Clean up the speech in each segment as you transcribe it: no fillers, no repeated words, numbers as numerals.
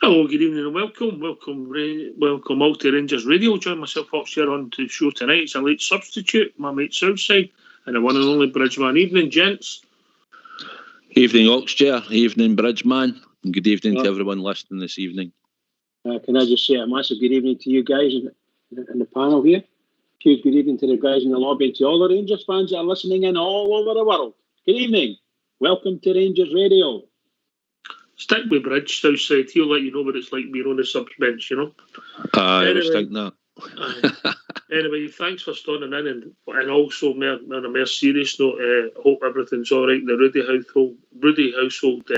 Hello, good evening and welcome all to Rangers Radio. Join myself, Fox, here on the show tonight. It's a late substitute, my mate Southside, and the one and only Bridgeman. Evening, gents. Evening, Oxchair. Evening, Bridgeman. And good evening to everyone listening this evening. Can I just say a massive good evening to you guys in the panel here. Huge good evening to the guys in the lobby and to all the Rangers fans that are listening in all over the world. Good evening. Welcome to Rangers Radio. Stick with Bridge, Southside. He'll let you know what it's like being on the subs bench, you know. I was thinking that. Anyway, thanks for stoning in, and also on a more serious note, hope everything's all right in the Rudy household.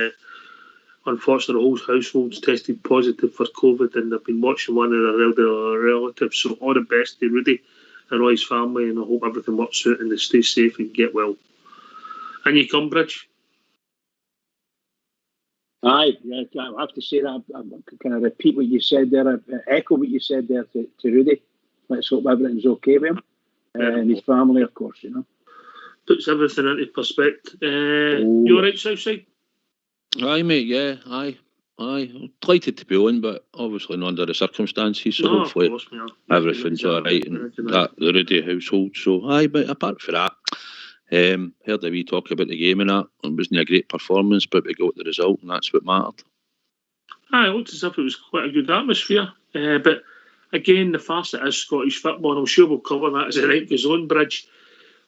Unfortunately, the whole household's tested positive for COVID, and they've been watching one of their elder relatives. So all the best to Rudy and all his family, and I hope everything works out and they stay safe and get well. And you come, Bridge. Aye, yeah, I have to say that. I'm kind of repeat what you said there, echo what you said there to Rudy. Let's hope everything's okay with him and his family, of course, you know. Puts everything into perspective. You all right, Southside? Aye, mate, yeah, aye. Delighted to be on, but obviously not under the circumstances, so hopefully everything's all right in the Rudy household. So, aye, but apart from that, heard a wee talk about the game and that. It wasn't a great performance, but we got the result, and that's what mattered. It looked as if it was quite a good atmosphere. But again, the farce it is Scottish football, and I'm sure we'll cover that as the night goes on, Bridge.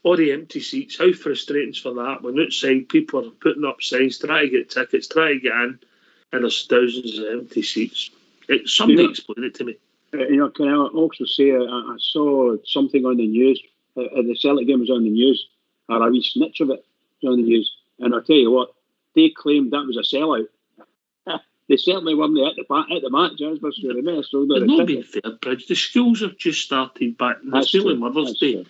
All the empty seats, how frustrating for that. When outside people are putting up signs, trying to get tickets, trying to get in, and there's thousands of empty seats. Somebody explain it to me. Can I also say, I saw something on the news, the Celtic game was on the news, or a wee snitch of it on the news, and I'll tell you what, they claimed that was a sellout. They certainly weren't at the match. They're not being fair, Bridge. The schools have just started back. It's nearly Mother's Day.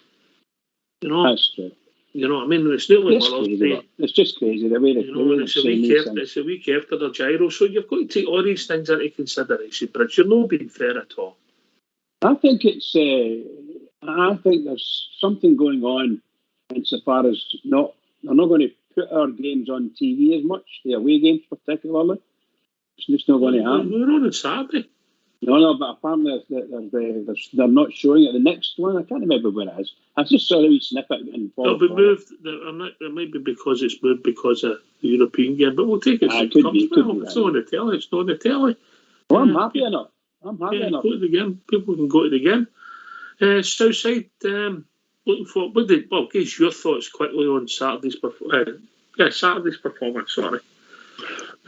You know, that's true. You know what I mean? It's nearly Mother's Day. It's just crazy. It's a week after the gyro, so you've got to take all these things into consideration, Bridge. You're not being fair at all. I think it's. I think there's something going on insofar as they're not going to put our games on TV as much, the away games particularly. It's just not going to happen. We're on Saturday. No, but apparently they're not showing it. The next one, I can't remember where it is. I just saw a wee snippet. It'll be moved. It might be because it's moved because of the European game, but we'll take it. It could be. It's not on the telly. It's not on the telly. Well, I'm happy enough. Go to the game. People can go to the game. Southside, looking for. Gauge your thoughts quickly on Saturday's performance. Sorry.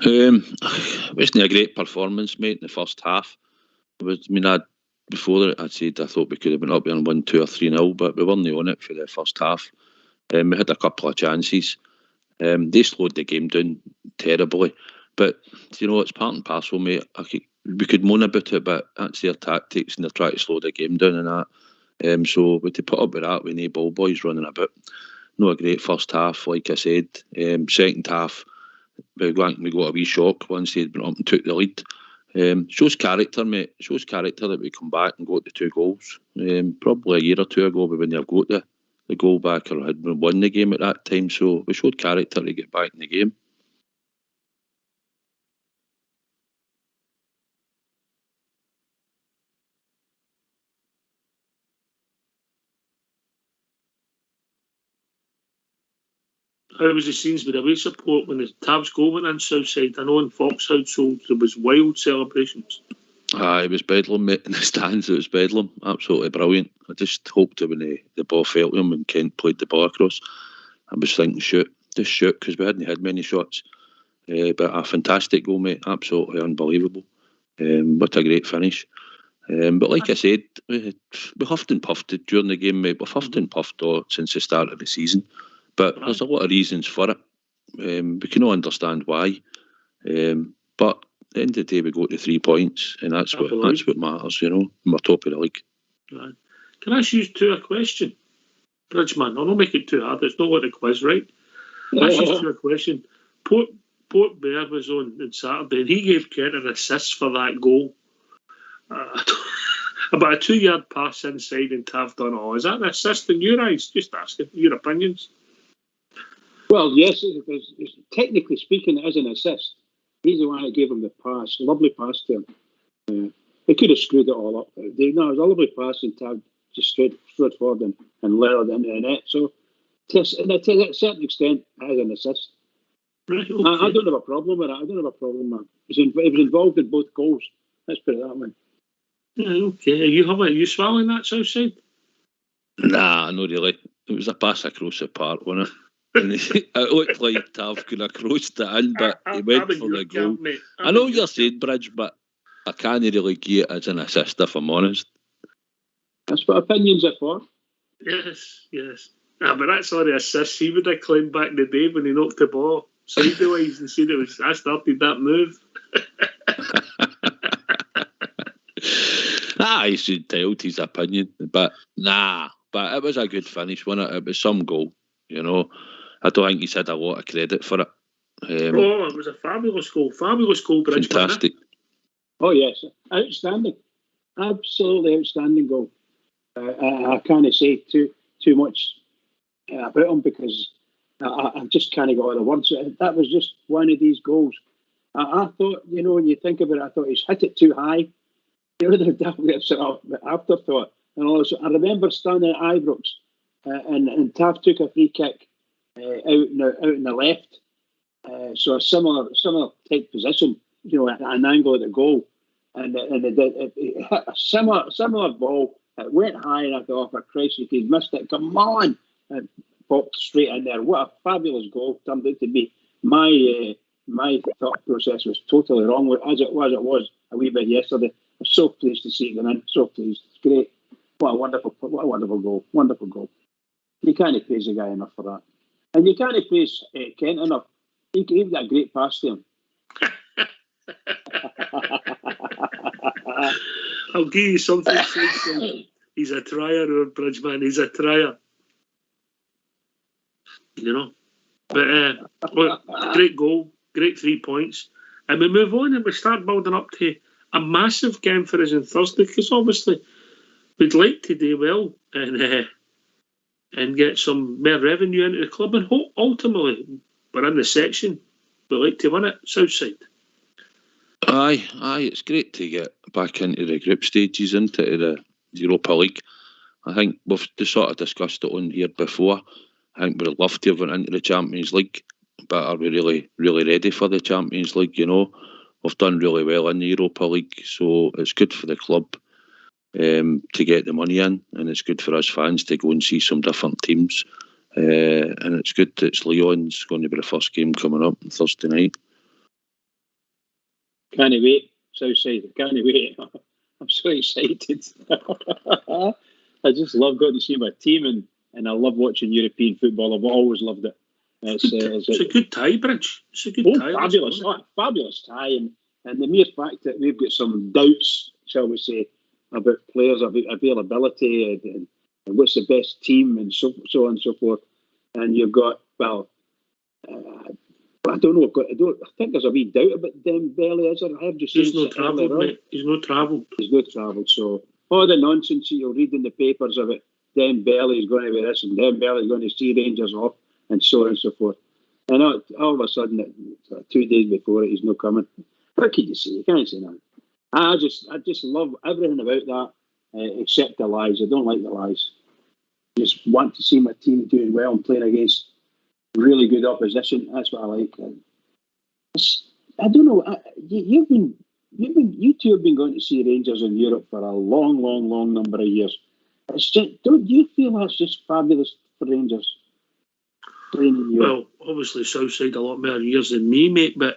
It wasn't a great performance, mate, in the first half. Before I'd said I thought we could have been up on 1-2 or 3-0, but we weren't on it for the first half. We had a couple of chances. They slowed the game down terribly. But, it's part and parcel, mate. We could moan about it, but that's their tactics, and they're trying to slow the game down and that. So we had to put up with that with no ball boys running about. Not a great first half, like I said. Second half, we got a wee shock once they'd been up and took the lead. Shows character, mate. Shows character that we come back and got the 2 goals. Probably a year or two ago, we wouldn't have got the goal back or had won the game at that time. So we showed character to get back in the game. How was the scenes with away support when the Tabs goal went in Southside? I know in Fox household there was wild celebrations. It was bedlam, mate. In the stands, it was bedlam. Absolutely brilliant. I just hoped that when the ball fell to him and Kent played the ball across, I was thinking shoot, because we hadn't had many shots. But a fantastic goal, mate. Absolutely unbelievable. What a great finish. But like I said, we huffed and puffed it during the game, mate. We've huffed and puffed since the start of the season. But there's a lot of reasons for it. We can all understand why. But at the end of the day, we go to 3 points, and that's what matters, you know. We're top of the league. Right. Can I ask you two a question? Bridgeman, I'll not make it too hard. It's not like a quiz, right? Can I ask you two a question? Port Bear was on Saturday, and he gave Kent an assist for that goal. About a 2-yard pass inside and Tav done all. Is that an assist in your eyes? Just asking your opinions. Well, yes, it's technically speaking, it is an assist. He's the one that gave him the pass. Lovely pass to him. He could have screwed it all up. No, it was a lovely pass and Tav just straight forward and leveled into the net. So, to a certain extent, it is an assist. Right, okay. I don't have a problem with it. Man. He was involved in both goals. Let's put it that way. Yeah, okay. Are you swallowing that, Southside? Nah, not really. It was a pass across the park, wasn't it? And it looked like Tav could have crossed it in, but he went for the goal. I know what you're saying, Bridge, but I can't really give it as an assist, if I'm honest. That's what opinions are for. Yes. But that's all the assists he would have claimed back in the day when he knocked the ball sideways and said I started that move. He's entitled his opinion, but but it was a good finish, wasn't it? It was some goal, you know. I don't think he's had a lot of credit for it. It was a fabulous goal, Bridge. Fantastic. Oh yes, outstanding, absolutely outstanding goal. I can't say too much about him because I just can't get all the words. That was just one of these goals. I thought, you know, when you think about it, I thought he's hit it too high. There would have definitely a sort of afterthought. And also, I remember standing at Ibrox and Tav took a free kick out in the left. So a similar type position, you know, at an angle at the goal. And it hit a similar ball. It went high and I thought, oh, for Christ's sake, he's missed it. Come on! And popped straight in there. What a fabulous goal. Turned out to be my thought process was totally wrong, as it was a wee bit yesterday. I'm so pleased to see it go in. So pleased. It's great. What a wonderful goal. Wonderful goal. You can't praise the guy enough for that. And you can't praise Kent enough. He gave that great pass to him. I'll give you something. He's a trier, Bridgeman. He's a trier. You know. But look, great goal, great 3 points. And we move on and we start building up to a massive game for us on Thursday because obviously we'd like to do well and get some more revenue into the club and ultimately we're in the section. We like to win it, Southside. Aye, it's great to get back into the group stages, into the Europa League. I think we've sort of discussed it on here before. I think we'd love to have went into the Champions League, but are we really, really ready for the Champions League? You know, we've done really well in the Europa League, so it's good for the club to get the money in, and it's good for us fans to go and see some different teams. And it's good that it's Lyon's going to be the first game coming up on Thursday night. Can't wait, Southside. Can't wait. I'm so excited. I just love going to see my team, and I love watching European football. I've always loved it. It's a good tie, Bridge. It's a good tie. Fabulous tie. And the mere fact that we've got some doubts, shall we say, about players' availability and what's the best team and so on and so forth. And you've got, well, I don't know. I think there's a wee doubt about Dembele, is there? I have just He's no travelled, mate. He's no travelled. So all the nonsense you'll read in the papers about Dembele is going to be this and Dembele is going to see Rangers off and so on and so forth. And all of a sudden, 2 days before it, he's not coming. What can you say? You can't say that. I just love everything about that, except the lies. I don't like the lies. Just want to see my team doing well and playing against really good opposition. That's what I like. I don't know. You two have been going to see Rangers in Europe for a long number of years. It's just, don't you feel that's just fabulous for Rangers playing in Europe? Well, obviously Southside a lot more years than me, mate. But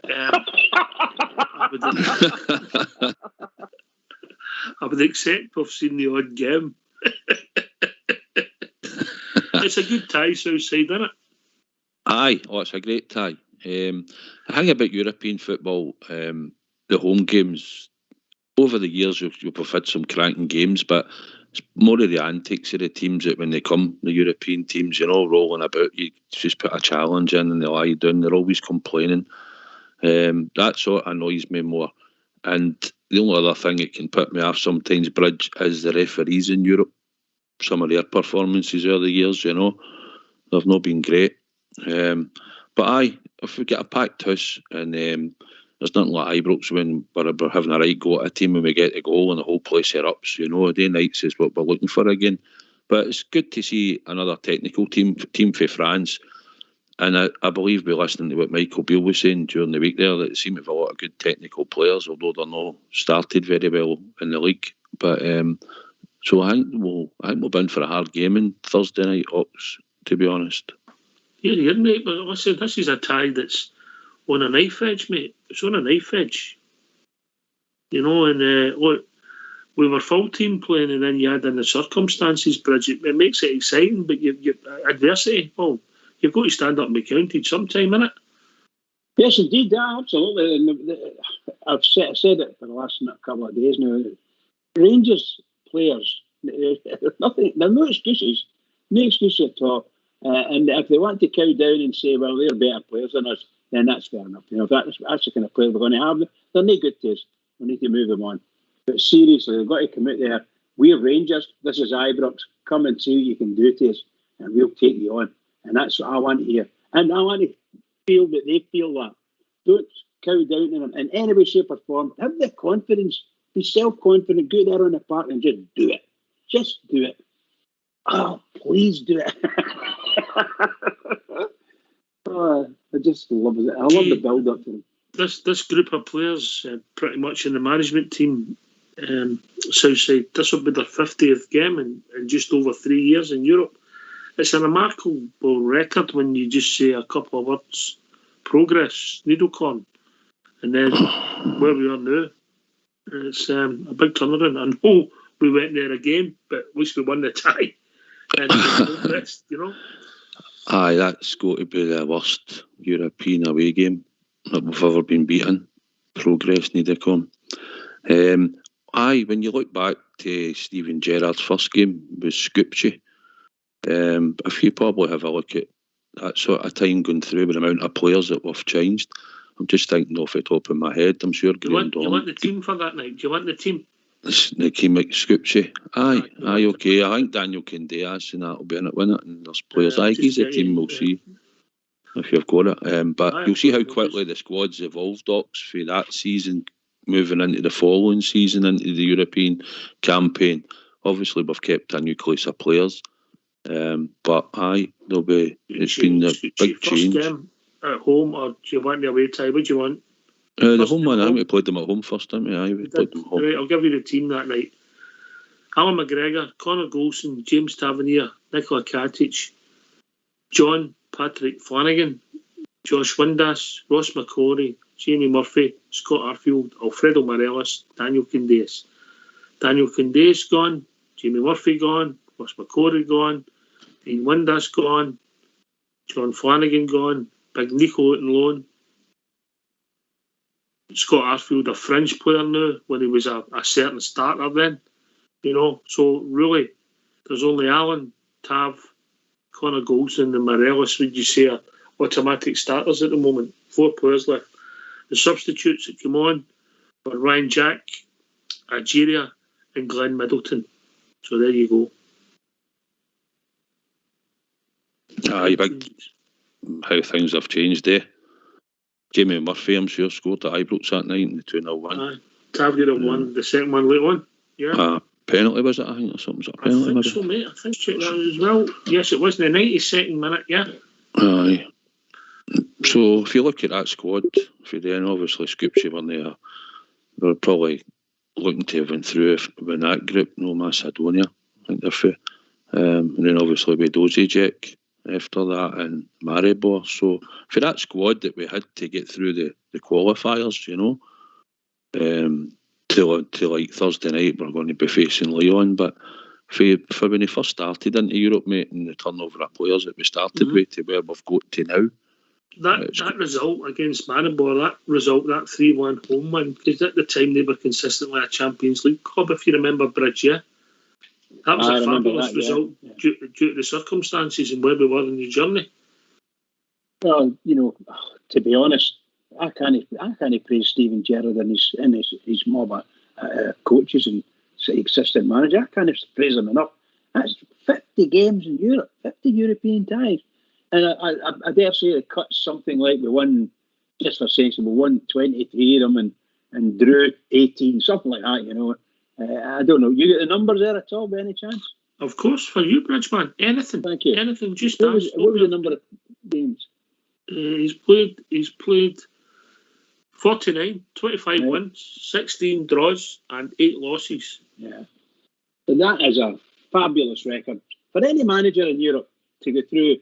I would accept we've seen the odd game. It's a good tie, Southside, isn't it? Aye, it's a great tie. The thing about European football, the home games, over the years we've had some cracking games, but it's more of the antics of the teams that when they come, the European teams, rolling about, you just put a challenge in and they lie down, they're always complaining. That's what annoys me more. And the only other thing that can put me off sometimes, Bridge, is the referees in Europe. Some of their performances over the years, they've not been great. But aye, if we get a packed house and there's nothing like Ibrox when we're having a right go at a team and we get a goal and the whole place erupts, a day nights is what we're looking for again. But it's good to see another technical team for France. And I believe by listening to what Michael Beale was saying during the week there, that it seemed to have a lot of good technical players, although they're not started very well in the league. But so I think we'll be in for a hard game on Thursday night, Ox, to be honest. Yeah, mate, but listen, this is a tie that's on a knife edge, mate. It's on a knife edge. And look, we were full team playing and then you add in the circumstances, Bridget. It makes it exciting, but you adversity, well, you've got to stand up and be counted sometime, innit? Yes, indeed, absolutely. And I've said it for the last couple of days now. Rangers players, nothing. There are no excuses at all. And if they want to cow down and say, well, they're better players than us, then that's fair enough. If that's the kind of player we're going to have, they're no good to us. We need to move them on. But seriously, they've got to come out there. We're Rangers. This is Ibrox. Come and see what you can do to us, and we'll take you on. And that's what I want to hear. And I want to feel that they feel that. Don't cow down to them in any way, shape or form. Have the confidence. Be self-confident. Go there on the park and just do it. Just do it. Oh, please do it. I just love it. I love the build-up to them. This group of players, pretty much in the management team, Southside, this will be their 50th game in just over 3 years in Europe. It's a remarkable record when you just say a couple of words. Progress, needlecorn. And then where we are now, it's a big turnaround. I know we went there again, but at least we won the tie. And progress, Aye, that's got to be the worst European away game that we've ever been beaten. Progress, needlecorn. Aye, when you look back to Steven Gerrard's first game with Skupci, if you probably have a look at that sort of time going through with the amount of players that we've changed, I'm just thinking off the top of my head, I'm sure. Do you want the team for that night? Do you want the team? The team like Skupci. Aye, okay. I think Daniel Candeias and that will be in it, won't it? And there's players. He's the team, we'll see if you've got it. But you'll see how quickly the squad's evolved, Ox, for that season, moving into the following season, into the European campaign. Obviously, we've kept a nucleus of players. But there'll be. It's been a big change. First game at home, or do you want the away tie? What do you want? The home one, we played them at home first, didn't we? We played them at home. Right, I'll give you the team that night. Alan McGregor, Connor Golson, James Tavernier, Nicola Katic, John Patrick Flanagan, Josh Windass, Ross McCrory, Jamie Murphy, Scott Arfield, Alfredo Morelos, Daniel Candeias. Daniel Candeias gone, Jamie Murphy gone, Ross McCrory gone, Dean Windass gone, John Flanagan gone, Big Nico out on loan. Scott Arfield, a fringe player now, when he was a certain starter then. So really, there's only Alan, Tav, Connor Golson and Morelos, would you say, are automatic starters at the moment. 4 players left. The substitutes that come on were Ryan Jack, Algeria and Glenn Middleton. So there you go. Big how things have changed there. Jamie Murphy, I'm sure, scored at Ibrox that night in the 2-0 win. Tav would have won the second one late on. Yeah. Penalty, was it? I think or something. Was it a penalty? I think so, mate. I think check that as well. Yes, it was in the 92nd minute, yeah. Aye. So if you look at that squad, for then obviously Skupci were there. They're probably looking to have went through with that group, no Macedonia, I think they're fair. And then obviously with Dozijek after that and Maribor. So for that squad that we had to get through the qualifiers, to like Thursday night, we're going to be facing Lyon. But for when he first started into Europe, mate, and the turnover of players that we started with to where we've got to now. That result against Maribor, that 3-1 home win, because at the time they were consistently a Champions League club, if you remember, Bridge, yeah? That was a fabulous result due to the circumstances and where we were in the journey. Well, to be honest, I can't praise Steven Gerrard and his mob of coaches and assistant manager. I can't praise him enough. That's 50 games in Europe, 50 European ties. And I dare say it cuts something like we won, just for saying, we won 23 of them and drew 18, something like that, I don't know. You get the numbers there at all, by any chance? Of course, for you, Bridgeman. Anything. Thank you. Anything, just what was the number of games? He's played 49, 25 wins, 16 draws and 8 losses. Yeah. So that is a fabulous record for any manager in Europe to go through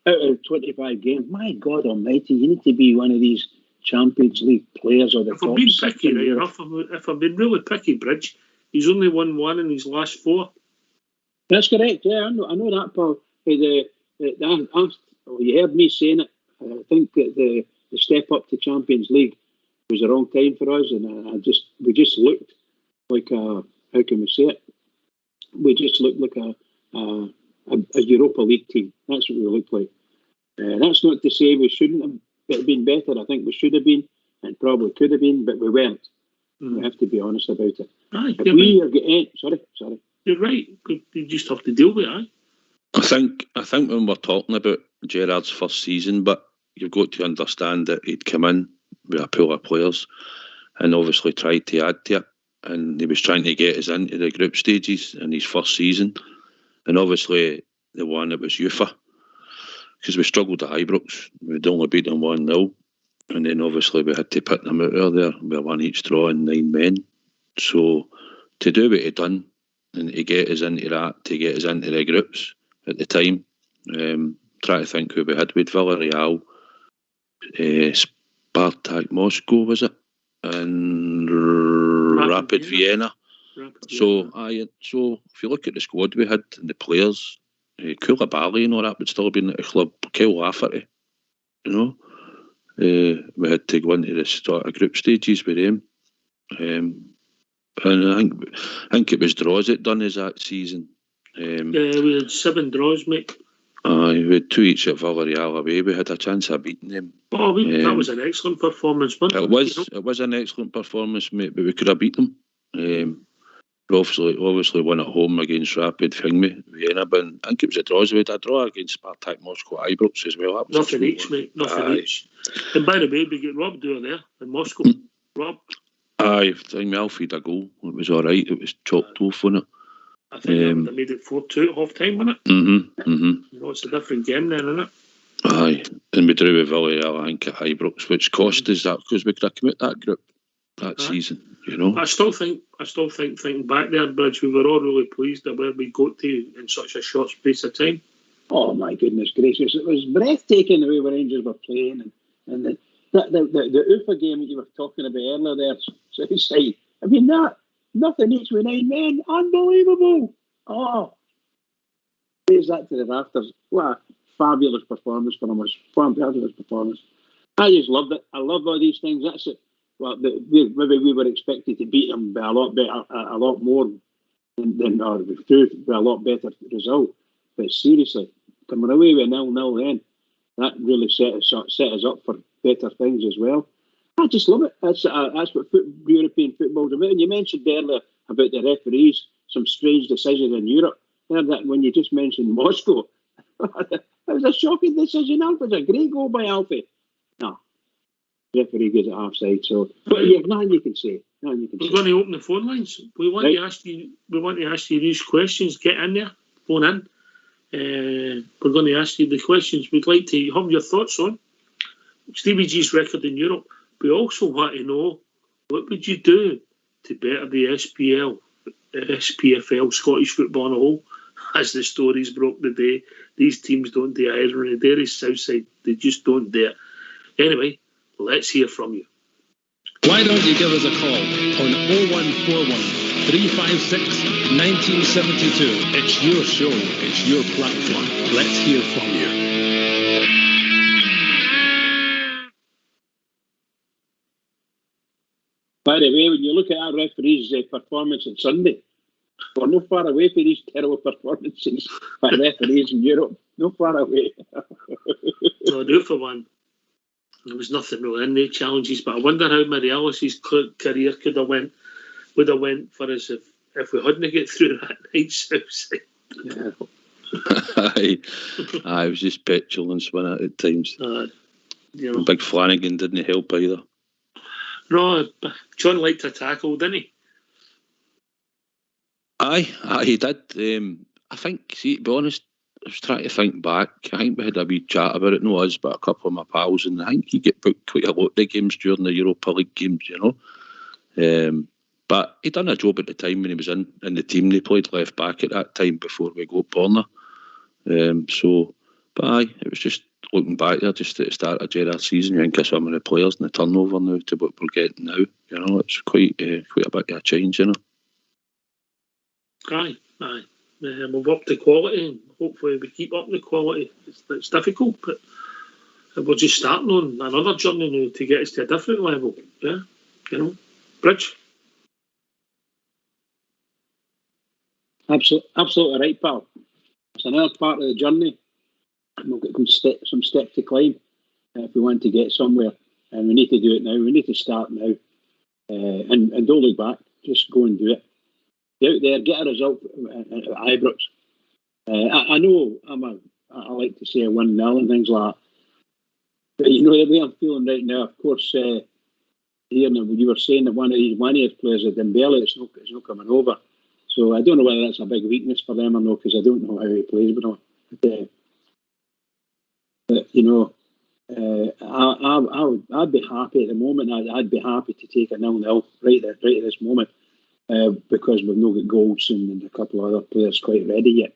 out of 25 games. My God almighty, you need to be one of these Champions League players or the top. If I've been really picky, Bridge, he's only won one in his last 4. That's correct, yeah, I know that, Paul. You heard me saying it. I think that the step up to Champions League was the wrong time for us, and we just looked like how can we say it? We just looked like a Europa League team. That's what we looked like. That's not to say we shouldn't have been better. I think we should have been and probably could have been, but we weren't. We have to be honest about it. Sorry. You're right. You just have to deal with it. I think when we're talking about Gerrard's first season, but you've got to understand that he'd come in with a pool of players and obviously tried to add to it, and he was trying to get us into the group stages in his first season, and obviously the one that was UEFA, because we struggled at Ibrox. We'd only beat them 1-0, and then obviously we had to put them out of there with 1 each draw and 9 men. So to do what he done and to get us into that, to get us into the groups at the time, try to think who we had with Villarreal, Spartak Moscow, was it, and Rapid Vienna. So if you look at the squad we had and the players, Koulibaly and all that would still have been at the club. Kyle Lafferty, we had to go into the start of group stages with him, and I think it was draws it done as that season. We had 7 draws, mate. We had 2 each at Villarreal away. We had a chance of beating them. That was an excellent performance, wasn't it? It was an excellent performance, mate, but we could have beat them. We obviously won at home against Rapid Vienna, but I think it was a draw. We had a draw against Spartak Moscow at Ibrox as well. Nothing each, mate. Nothing each. And by the way, we get Rob Doer there in Moscow. Rob. Aye, I think Alfie had a goal. It was all right. It was chopped off, wasn't it? I think they made it 4-2 at half time, wasn't it? It's a different game then, isn't it? Aye, and we drew with Villarreal, I think, at Ibrox, which cost us that because we could have come out that group that season. I still think thinking back there, Bridge, we were all really pleased at where we got to in such a short space of time. Oh my goodness gracious! It was breathtaking the way the Rangers were playing, and the UFA game that you were talking about earlier there, Southside. I mean nothing each with 9 men, unbelievable. Oh, raise that to the rafters. What a fabulous performance from us! Fabulous performance. I just loved it. I love all these things. That's it. Well, maybe we were expected to beat them by a lot better, a lot more than or through by a lot better result. But seriously, coming away with 0-0 then, that really set us up for better things as well. I just love it. That's what European football's about. And you mentioned earlier about the referees, some strange decisions in Europe. That when you just mentioned Moscow, it was a shocking decision. It was a great goal by Alfie. No. Referee gives it offside, so nothing you can say. We're going to open the phone lines. We want to ask you these questions. Get in there, phone in. We're going to ask you the questions we'd like to have your thoughts on Stevie G's record in Europe. We also want to know, what would you do to better the SPFL, Scottish football on a whole? As the stories broke today, these teams don't do irony. There is Southside. They just don't do it. Anyway, let's hear from you. Why don't you give us a call on 0141 356 1972. It's your show, it's your platform. Let's hear from you. By the way, when you look at our referee's performance on Sunday, we're not far away from these terrible performances by referees in Europe. No far away. No, I do for one. There was nothing really in the challenges, but I wonder how Morelos' career would have went for us if we hadn't get through that night Southside. Yeah. I was just petulance when at times. You know. Big Flanagan didn't help either. No, John liked to tackle, didn't he? Aye, he did. I think, see, to be honest, I was trying to think back. I think we had a wee chat about it, no us, but a couple of my pals, and I think he get booked quite a lot of the games during the Europa League games, you know. But he done a job at the time when he was in the team. They played left back at that time before we got Borna. But aye, it was just looking back there, just at the start of Gerrard's season, you think of some of the players and the turnover now to what we're getting now. You know, it's quite a bit of a change, you know. Aye. We've upped the quality, and hopefully we keep up the quality. It's difficult, but we're just starting on another journey now to get us to a different level. Yeah, you know, Bridge. Absolutely right, pal. It's another part of the journey. We've got some steps to climb if we want to get somewhere, and we need to do it now. We need to start now, and don't look back. Just go and do it. Get out there, get a result at Ibrox. I know I like to say a 1-0 and things like that, but you know the way I'm feeling right now. Of course, here you were saying that one of these players, Dembele, it's not coming over. So I don't know whether that's a big weakness for them or not, because I don't know how he plays with them. But you know, I'd be happy at the moment. I'd be happy to take a 0-0 right at this moment, because we've not got Goldson and a couple of other players quite ready yet.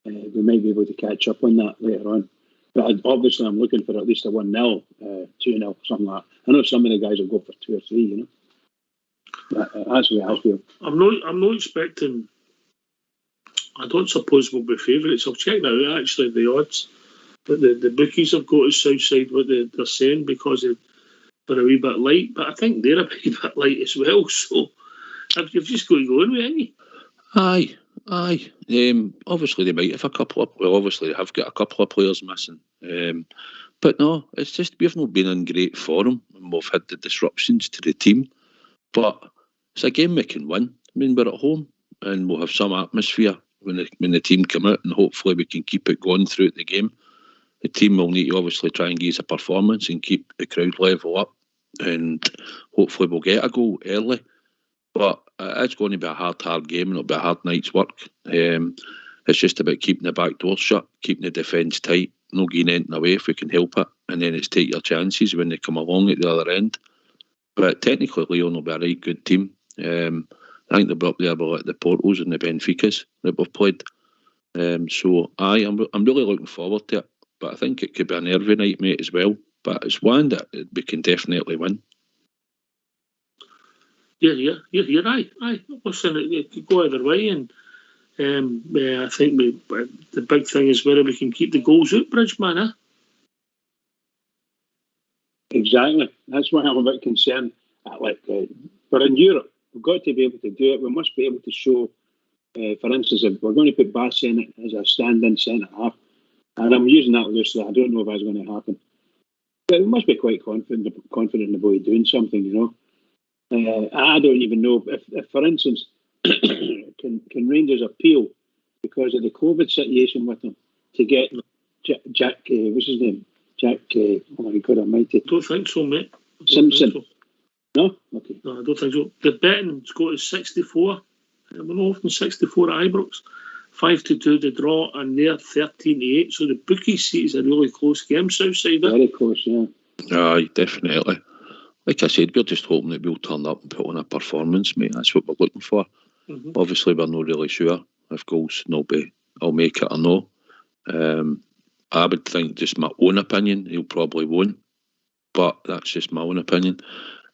We might be able to catch up on that later on. But obviously, I'm looking for at least a 1-0, 2-0, something like that. I know some of the guys will go for 2 or 3, you know. That's the way I feel. I'm not expecting. I don't suppose we'll be favourites. I'll check that out, actually, the odds. But the bookies have got to Southside what they're saying, because they're a wee bit light. But I think they're a wee bit light as well. So you've just got to go in with any. Aye. Obviously they might have obviously they have got a couple of players missing. But no, it's just we've not been in great form, and we've had the disruptions to the team. But it's a game we can win. I mean, we're at home, and we'll have some atmosphere when the team come out, and hopefully we can keep it going throughout the game. The team will need to obviously try and give us a performance and keep the crowd level up, and hopefully we'll get a goal early. But it's going to be a hard game, and it'll be a hard night's work. It's just about keeping the back door shut, keeping the defence tight, not getting anything away if we can help it, and then it's take your chances when they come along at the other end. But technically, Lyon will be a right good team. I think they'll be up there with the Portos and the Benficas that we've played. So I'm really looking forward to it. But I think it could be a nervy night, mate, as well. But it's one that we can definitely win. Yeah, you're right. Listen, it could go either way, and I think the big thing is whether we can keep the goals out, Bridge, man. Eh? Exactly. That's why I'm a bit concerned. But in Europe, we've got to be able to do it. We must be able to show, for instance, if we're going to put Bass in it as a stand-in centre-half, and I'm using that loosely, I don't know if that's going to happen. But we must be quite confident in the boy doing something, you know. I don't even know if for instance, can Rangers appeal because of the COVID situation with them to get Jack, what's his name? Jack, oh my God almighty. Don't think so, mate. Simpson. So. No? Okay. No, I don't think so. The betting's got to 64. We're not often 64 at Ibrox. 5-2 the draw, and they're 13-8. So the bookies see it's a really close game, Southside. Very close, yeah. Aye, definitely. Like I said, we're just hoping that we'll turn up and put on a performance, mate. That's what we're looking for. Mm-hmm. Obviously, we're not really sure if Goldson will make it or no. I would think, just my own opinion, he'll probably won't. But that's just my own opinion.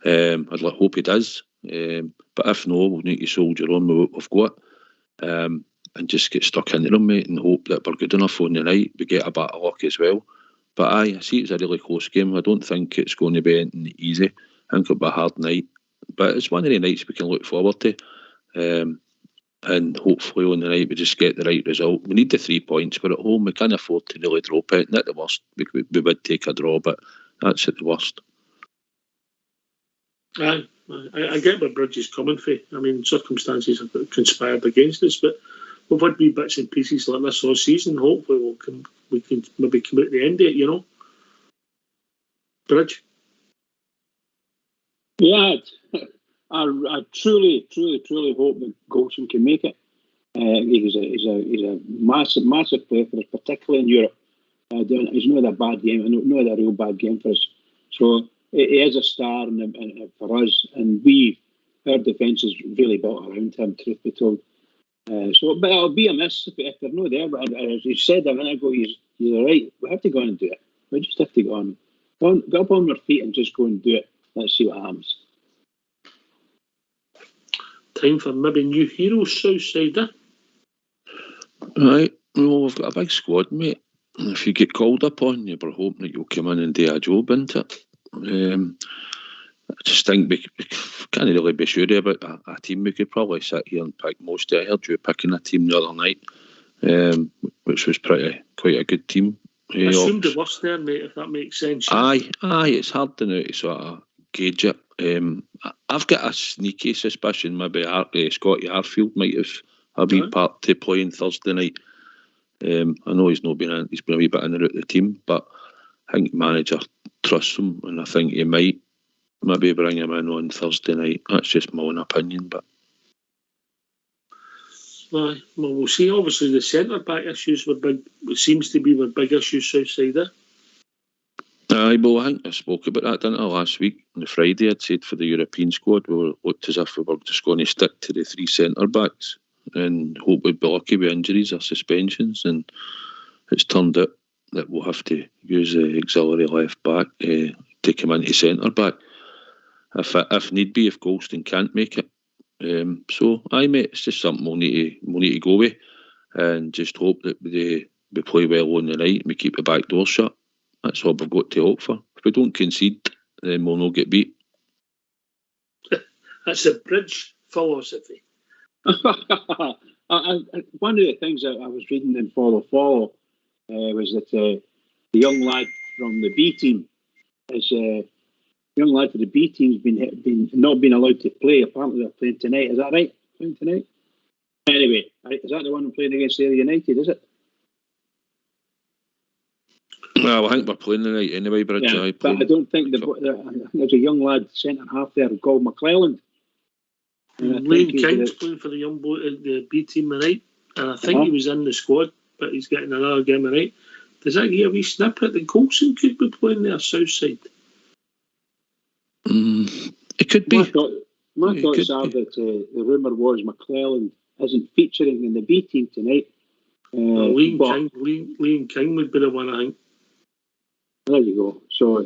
I'd hope he does. But if no, we'll need to soldier on with what we've got. And just get stuck into them, mate, and hope that we're good enough on the night. We get a bit of luck as well. But I see it's a really close game. I don't think it's going to be anything easy. I think it'll be a hard night. But it's one of the nights we can look forward to. And hopefully on the night we just get the right result. We need the 3 points. We're at home. We can't afford to really drop it. Not the worst. We would take a draw, but that's at the worst. I get where Bridge is coming from. I mean, circumstances have conspired against us, but we've had wee bits and pieces like this all season. Hopefully we can maybe come out the end of it, you know. Bridge? Yeah, I truly hope that Goldson can make it. He's a massive player for us, particularly in Europe. He's not a bad game, not a real bad game for us. So he is a star and for us, and our defence is really built around him, truth be told. But it'll be a miss if they're not there. But as you said a minute ago, you're right. We have to go on and do it. We just have to go on. Get up on our feet and just go and do it. Let's see what happens. Time for maybe new heroes, Southside. Right. Well, we've got a big squad, mate. If you get called upon, we're hoping that you'll come in and do a job, isn't it? I just think we can't really be sure about a team. We could probably sit here and pick most of it. I heard you picking a team the other night, which was quite a good team. I assumed the worst there, mate, if that makes sense. Aye, it's hard to know to sort of gauge it. I've got a sneaky suspicion maybe Scotty Arfield might have a wee part to play on Thursday night. I know he's been a wee bit in and out of the team, but I think the manager trusts him, and I think he might maybe bring him in on Thursday night. That's just my own opinion, but Well, we'll see. Obviously, the centre back issues were big. It seems to be were big issues Southside. Aye, well, I think I spoke about that, didn't I, last week on the Friday. I'd said for the European squad, we looked as if we were just going to stick to the 3 centre backs and hope we'd be lucky with injuries or suspensions. And it's turned out that we'll have to use the auxiliary left back to come into centre back if need be, if Goldson can't make it. So, aye, mate, it's just something we'll need to go with and just hope that we play well on the night and we keep the back door shut. That's all we've got to hope for. If we don't concede, then we'll not get beat. That's a Bridge philosophy. One of the things that I was reading in Follow was that the young lad from the B team is young lad for the B team's been not been allowed to play. Apparently they're playing tonight. Is that right? Playing tonight? Anyway, is that the one playing against Ayr United? Is it? Well, I think we're playing tonight anyway, Bridge. Yeah, but I don't think there's a young lad centre half there called McClelland. Liam King's playing for the young boy at the B team tonight, and I think he was in the squad, but he's getting another game tonight. Does that give a wee snippet that Coulson could be playing there, Southside? It could be. My thoughts are that the rumour was McClelland isn't featuring in the B team tonight. Liam King would be the one, I think. There you go. So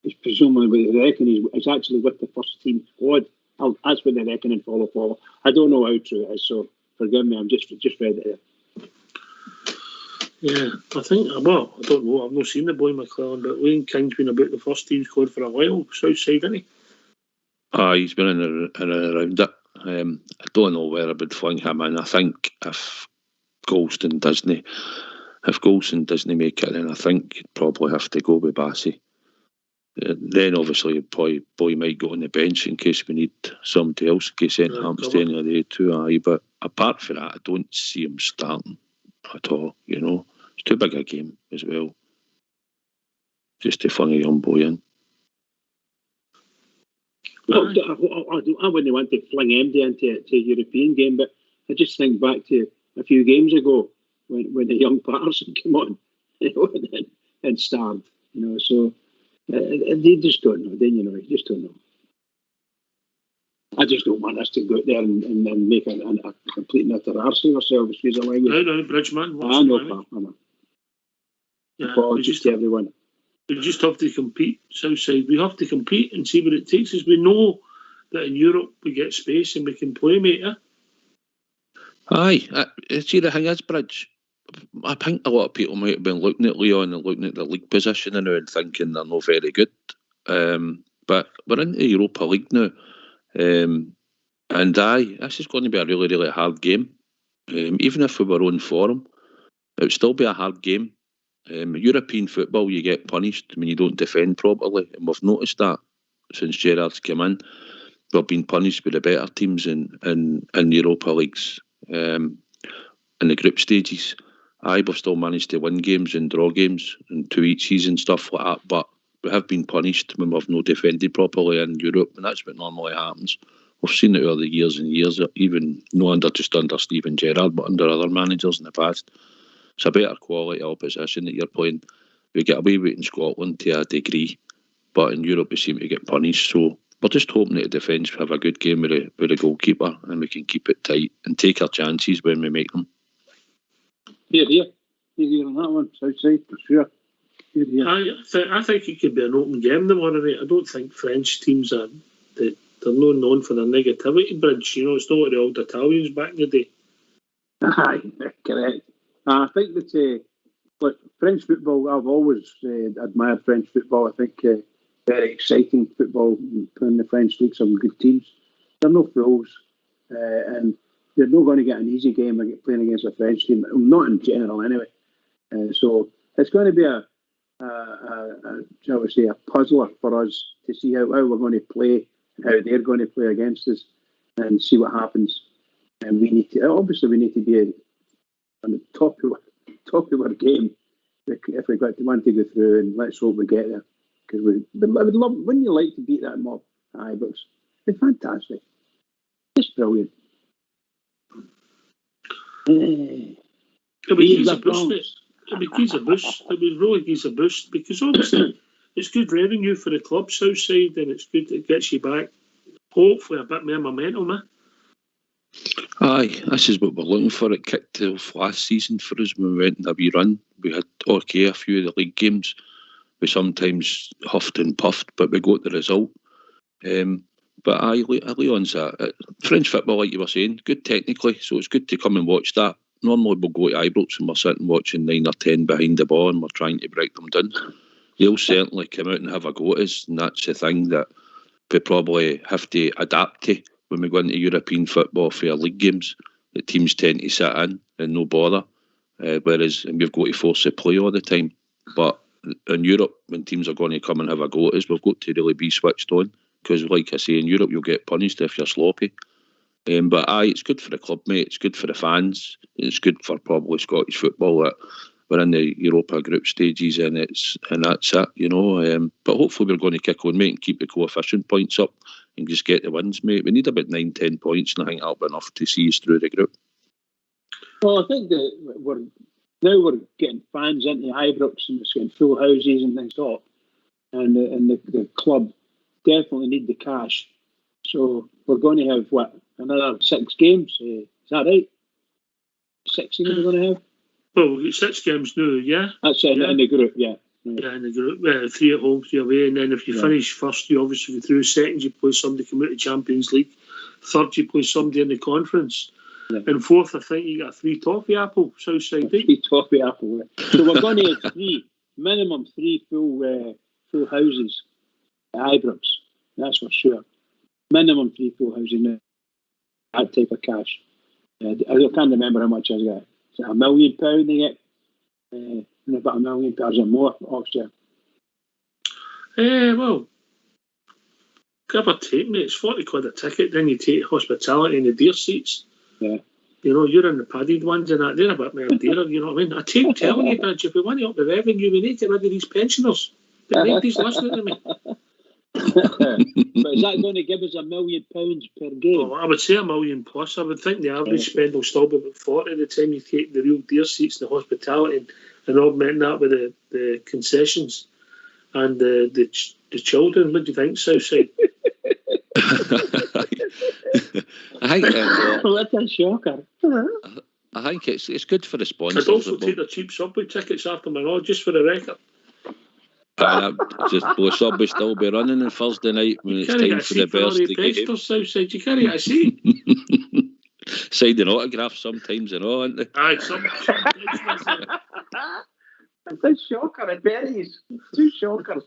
it's presumably they reckon he's actually with the first team squad. That's what they reckon in Follow. I don't know how true it is, so forgive me. I'm just read it there. Yeah, I think. Well, I don't know. I've not seen the boy McClelland, but Liam King's been about the first team squad for a while. Southside, isn't he? He's been in and around it. I don't know where I would fling him in. I think if Goldson doesn't make it, then I think you'd probably have to go with Bassey. Then obviously boy might go on the bench in case we need somebody else in case anything happens to any of the two. But apart from that, I don't see him starting at all. You know, it's too big a game as well. Just to fling a young boy in. Well, I wouldn't want to fling MD into a European game, but I just think back to a few games ago when the young Patterson came on, and starred, so they just don't know. Then you just don't know. I just don't want us to go out there and make a complete and utter arse of ourselves. Excuse the language. No, Bridgeman. I know, pal. Yeah, apologies to everyone. We just have to compete, Southside. We have to compete and see what it takes us. We know that in Europe we get space and we can play, mate. Aye, see the thing is, Bridge, I think a lot of people might have been looking at Leon and looking at the league position now and thinking they're not very good. But we're in the Europa League now. And this is going to be a really, really hard game. Even if we were on form, it would still be a hard game. European football, you get punished when you don't defend properly, and we've noticed that since Gerrard's come in. We've been punished with the better teams in Europa Leagues in the group stages. We've still managed to win games and draw games and 2 each season, stuff like that, but we have been punished when we've not defended properly in Europe, and that's what normally happens. We've seen it over the years and years, even not under Steven Gerrard, but under other managers in the past. It's a better quality opposition that you're playing. We get away with it in Scotland to a degree, but in Europe we seem to get punished. So we're just hoping that the defence have a good game with the goalkeeper and we can keep it tight and take our chances when we make them. Here on that one, Southside, for sure. I think it could be an open game tomorrow night. I don't think French teams they're not known for their negativity, Bridge. You know, it's not like the old Italians back in the day. Aye, correct. I think that French football, I've always admired French football. I think very exciting football in the French league, some good teams. They're no fools, and they're not going to get an easy game playing against a French team, not in general anyway. So it's going to be shall we say, a puzzler for us to see how we're going to play and how they're going to play against us and see what happens. And we need to be on the top of our game if we want to go through, and let's hope we get there, because I would love, wouldn't you like to beat that mob at Ibrox? It's fantastic, it's brilliant. It would give a boost. It would really give a boost, because obviously it's good revenue for the club, Southside, and it's good. It gets you back, hopefully, a bit more momentum. Aye, this is what we're looking for. It kicked off last season for us when we went in a wee run. We had a few of the league games. We sometimes huffed and puffed, but we got the result. But Leon's French football, like you were saying, good technically, so it's good to come and watch that. Normally we'll go to Ibrox and we're sitting watching 9 or 10 behind the ball and we're trying to break them down. They'll certainly come out and have a go at us, and that's the thing that we probably have to adapt to when we go into European football for our league games. The teams tend to sit in and no bother, whereas we've got to force the play all the time. But in Europe, when teams are going to come and have a go at us, we've got to really be switched on, because like I say, in Europe you'll get punished if you're sloppy. But it's good for the club, mate. It's good for the fans. It's good for probably Scottish football that we're in the Europa group stages, and that's it, you know. But hopefully we're going to kick on, mate, and keep the coefficient points up and just get the wins, mate. We need about 9-10 points, and I think that'll be enough to see us through the group. Well, I think that we're getting fans into Ibrox, and it's getting full houses and things like that. And the club definitely need the cash. So we're going to have, another 6 games? Is that right? 6 games we're going to have? Well, we've got 6 games now, yeah? That's it, in the group, yeah. Yeah, in the group. 3 at home, 3 away, and then if you finish first, you obviously go through. Second, you play somebody come out of the Champions League. Third, you play somebody in the conference. Yeah. And fourth, I think you got a 3 toffee apple, Southside. 3 toffee apple, yeah. So we're going to have minimum 3 full houses at Ibrox. That's for sure. Minimum 3 full houses now. That type of cash. I can't remember how much I got. Is it £1 million they get? And about £1 million or more, Oxford. Well, give or take, mate, it's £40 a ticket. Then you take hospitality and the deer seats. Yeah. You know, you're in the padded ones and that. They're a bit more dearer, you know what I mean? I keep telling you, Bridge, if we want to up the revenue, we need to get rid of these pensioners. But nobody's listening to me. But is that going to give us £1 million per game? Oh, I would say $1 million plus. I would think the average spend will still be about 40 the time you take the real deer seats and the hospitality and augment that with the concessions and the children. What do you think, Southside? I think what a shocker. I think it's good for the sponsors. I'd also take the cheap Subway tickets after my just for the record. Will Subby still be running on Thursday night when it's time for the birthday game? Southside, you can't get a seat. Signing autographs sometimes and all, aren't they? Aye, some It's a shocker at Berries. 2 shockers.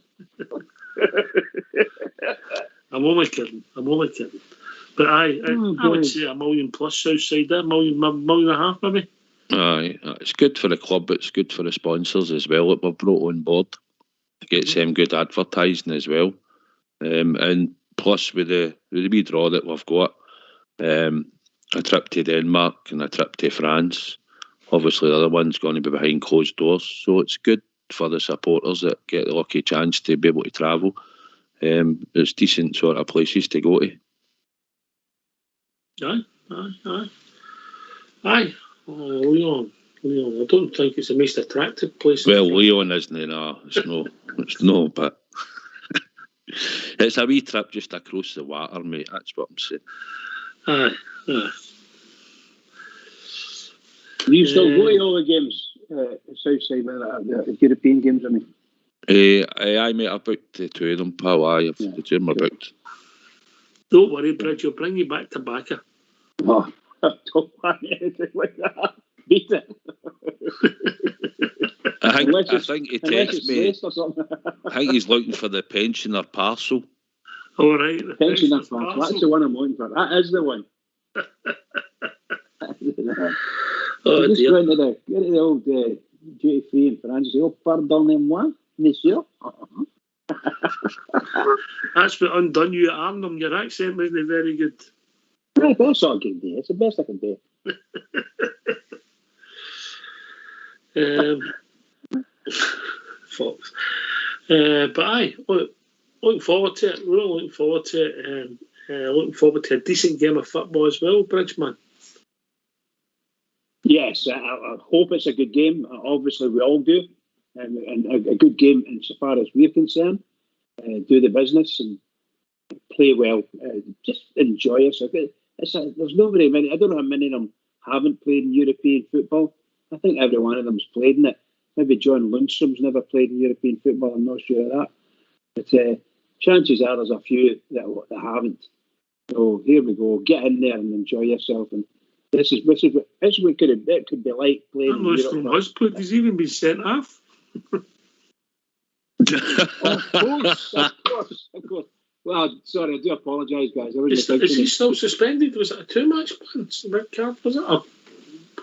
I'm only kidding. But I would say $1 million plus Southside, $1 million and a half maybe. Aye, it's good for the club, it's good for the sponsors as well that we've brought on board. It gets them good advertising as well. And plus with the wee draw that we've got, a trip to Denmark and a trip to France. Obviously the other one's going to be behind closed doors, so it's good for the supporters that get the lucky chance to be able to travel. It's decent sort of places to go to. Aye. Oh, Leon. I don't think it's the most attractive place. Well, Leon isn't, no. It's no, but it's a wee trip just across the water, mate. That's what I'm saying. Aye. You still go to all the games, Southside, the European games, I mean? Aye, mate, I booked 2 of them, pal. Aye, the 2 of them are booked. Don't worry, Bridge, will bring you back to Backer. Oh, I don't want anything like that. Beat it. I think he texts me. I think he's looking for the pensioner parcel. All right. The pensioner parcel. That's the one I'm looking for. That is the one. Just go into the old duty free in France and say, "Oh, pardonnez-moi, monsieur." That's what undone you at Arnhem. Your accent wasn't very good. Right, that's all I can do. It's the best I can do. Fox. But aye, looking forward to it. We're all looking forward to it. Looking forward to a decent game of football as well, Bridgeman. Yes, I hope it's a good game. Obviously, we all do. And a good game insofar as we're concerned. Do the business and play well. Just enjoy it. There's not very many. I don't know how many of them haven't played in European football. I think every one of them's played in it. Maybe John Lundstrom's never played in European football. I'm not sure of that. But chances are there's a few that haven't. So here we go. Get in there and enjoy yourself. And this is what it could be like playing in Europe. Lundstrom has played. He's even been sent off. Of course. Well, sorry, I do apologise, guys. Is he still suspended? Was it a 2-match ban? Red card, was it? Or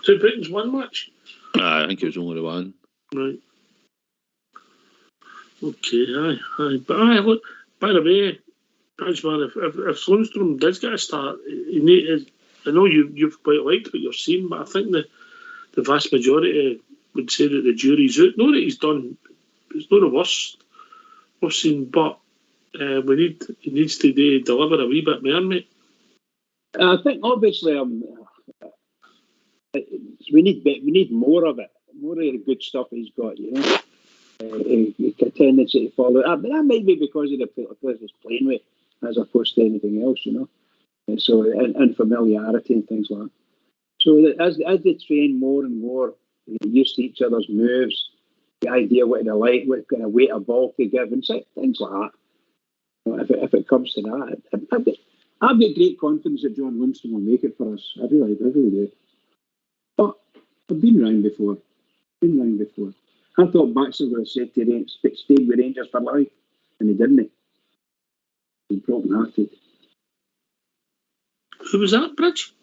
2 Britons, 1 match? I think it was only the one. Right. Okay, aye. But aye, look, by the way, Bridgeman, if Lundstrom does get a start, I know you've quite liked what you've seen, but I think the vast majority would say that the jury's out. Not that he's done, it's not the worst we've seen, but he needs to deliver a wee bit more, mate. I think obviously we need more of it, more of the good stuff he's got. You know, a tendency to follow up, but that might be because of the players he's playing with, as opposed to anything else. You know, and so and familiarity and things like that. So that as they train more and more, they get used to each other's moves, the idea what they like, what kind of weight of ball to give, and things like that. If it comes to that, I've got great confidence that John Lundstrom will make it for us. I really do. But I've been round before. I thought Baxter would have said to stayed with Rangers for life, and he didn't. He's broken-hearted. Who was that, Bridge?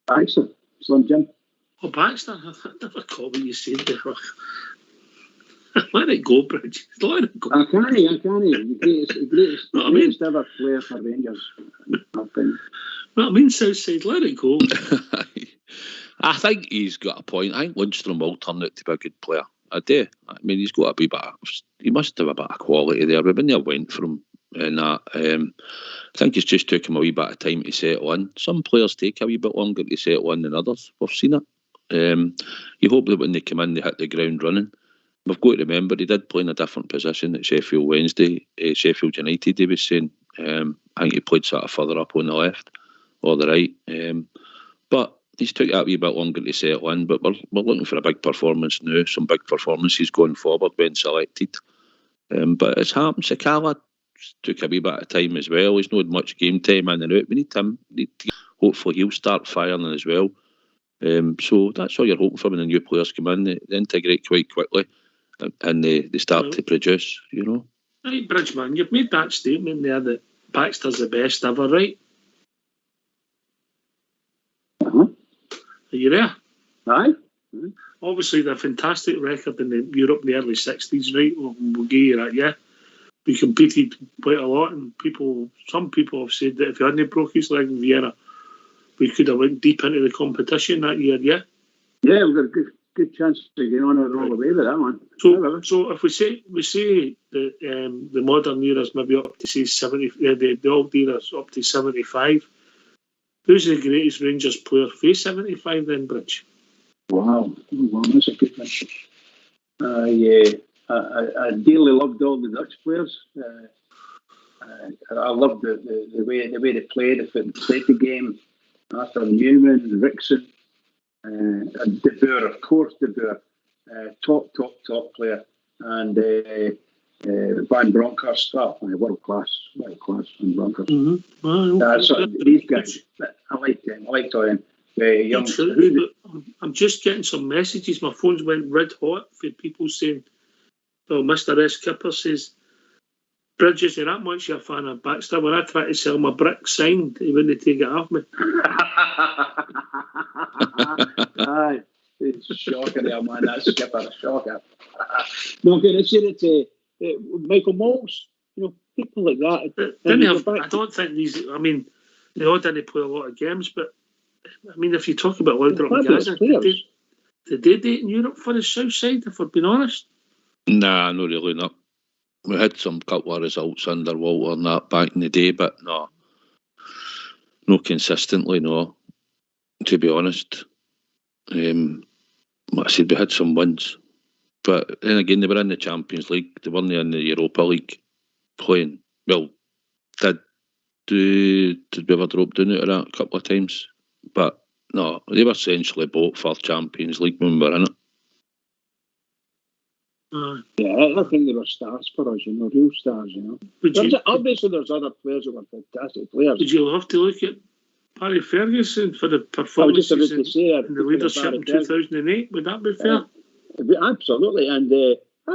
Baxter, Slim Jim. Oh, Baxter. I never caught what you said there. Let it go, Bridge. Let it go. I can't. The greatest ever player for Rangers. I mean, Southside, let it go. I think he's got a point. I think Lundstrom will turn out to be a good player. I do. I mean, he's got a wee bit. He must have a bit of quality there. We've been there, went for him, and that. I think it's just took him a wee bit of time to settle in. Some players take a wee bit longer to settle in than others. We've seen it. You hope that when they come in, they hit the ground running. We've got to remember he did play in a different position at Sheffield Wednesday, Sheffield United. He was saying, I think he played sort of further up on the left or the right. But he's took that a wee bit longer to settle in. But we're looking for a big performance now. Some big performances going forward when selected. But it's happened. Sakala took a wee bit of time as well. He's not had much game time in and out. We need him. Hopefully he'll start firing as well. So that's all you're hoping for when the new players come in. They integrate quite quickly and they start to produce, you know. Right, Bridgeman, you've made that statement there that Baxter's the best ever, right? Uh-huh. Are you there? Aye. Obviously, they're a fantastic record in Europe in the early 60s, right? We'll give you that, yeah. We competed quite a lot, and some people have said that if he hadn't broke his leg in Vienna, we could have went deep into the competition that year, yeah? Yeah, we've got a good chance to get on it all the way with that one. So if we say the modern era's maybe up to say 70, the old era's up to 75. Who's the greatest Rangers player for 75 then, Bridge? Wow, that's a good one. I dearly loved all the Dutch players. I loved the way they played. If they played the game, Arthur Newman, Rickson, De Boer, of course, De Boer, top player, and Van Bronckhorst, world class Van Bronckhorst. So these guys, I like them. I liked all them. Young. I'm just getting some messages. My phone's went red hot for people saying, well, Mr. S. Kipper says, Bridges, you're that much a fan of Baxter. When I try to sell my brick signed, he wouldn't take it off me. Aye, it's shocking there, man. That's Skipper, shocker. No, can I say that Michael Moles, people like that. I don't think these, they all didn't play a lot of games, but if you talk about Laudrup and Gazza, did they date in Europe for the South Side, if we're being honest? Nah, no, really not. We had some couple of results under Walter and that back in the day, but no consistently, no. To be honest, like I said, we had some wins, but then again, they were in the Champions League. They weren't in the Europa League playing. Well, did we ever drop down out of that a couple of times? But no, they were essentially bought for Champions League when we were in it. Yeah, I think they were stars for us, real stars, Obviously, there's other players who were fantastic players. Would you love to look at Barry Ferguson for the performances in the leadership in 2008? Would that be fair? Absolutely, and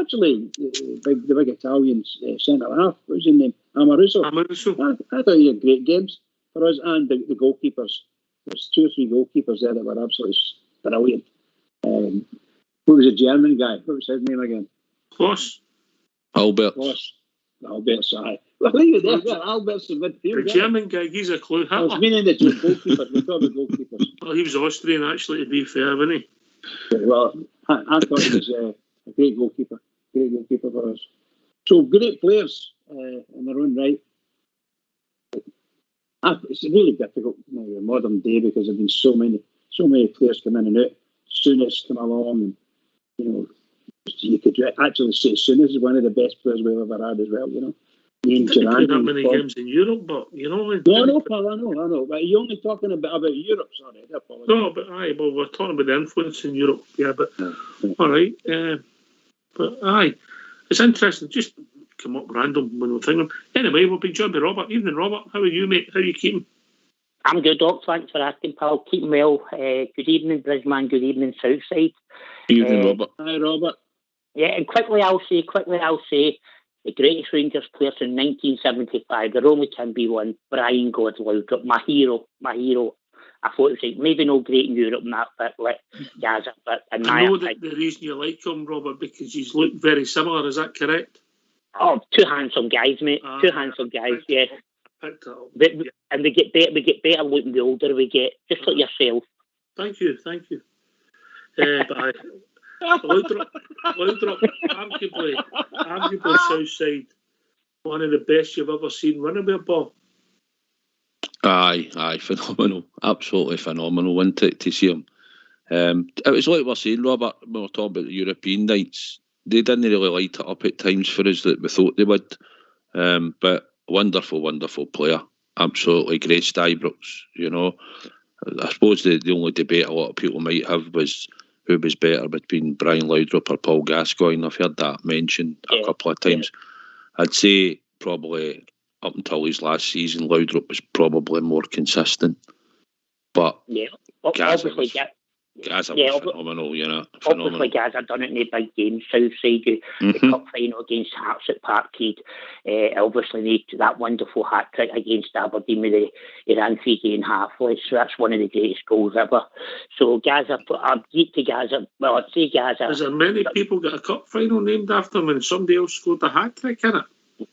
actually, the big Italian centre-half, what was his name? Amoruso. I thought he had great games for us, and the goalkeepers. There's 2 or 3 goalkeepers there that were absolutely brilliant. What was a German guy? What was his name again? Kloss. Albert. Sorry. Well, leave it there. Albert's the midfield. The German guy, he's a clue. I was meaning the 2 goalkeepers. We call the goalkeepers. Well, he was Austrian, actually, to be fair, wasn't he? Well, I thought he was a great goalkeeper. Great goalkeeper for us. So, great players in their own right. It's really difficult now in the modern day because there have been so many players come in and out. Souness come along, and you could actually say Souness is one of the best players we've ever had as well. Ian didn't play that many games in Europe, but No, Paul, I know. But you're only talking about Europe, sorry. No, but we're talking about the influence in Europe. Yeah, but all right. But it's interesting. Just come up random when we're thinking. Anyway, we'll be joined by Robert. Evening, Robert. How are you, mate? How are you keeping? I'm good, Doc. Thanks for asking, pal. Keeping well. Good evening, Bridgeman. Good evening, Southside. Evening, Robert. Hi, Robert. Yeah, and quickly I'll say, the greatest Rangers player in 1975. There only can be one. Brian God Laudrup, my hero. I thought it was like, maybe no great in Europe and that, but like Gaza. But I know that the reason you like him, Robert, because he's look very similar. Is that correct? Oh, 2 handsome guys, mate. 2 handsome guys, yeah. And we get better looking the older we get, just like yourself. Thank you. But Laudrup, arguably Southside, one of the best you've ever seen running with a ball. Aye, phenomenal, absolutely phenomenal. Went to see him. It was like we're saying, Robert, when we're talking about the European nights. They didn't really light it up at times for us that we thought they would. But wonderful player. Absolutely great Stuybrooks, I suppose the only debate a lot of people might have was who was better between Brian Laudrup or Paul Gascoigne. I've heard that mentioned a couple of times. I'd say probably up until his last season, Laudrup was probably more consistent. But Gazza was phenomenal, you know. Obviously, Gazza done it in the big games, Southside, the cup final against Hearts at Parkhead. Obviously, made that wonderful hat trick against Aberdeen with he ran 3 and halfway. So that's one of the greatest goals ever. So Gazza, I'd get to Gazza. Well, I'd say Gazza. Has there many people got a cup final named after him and somebody else scored a hat trick in it?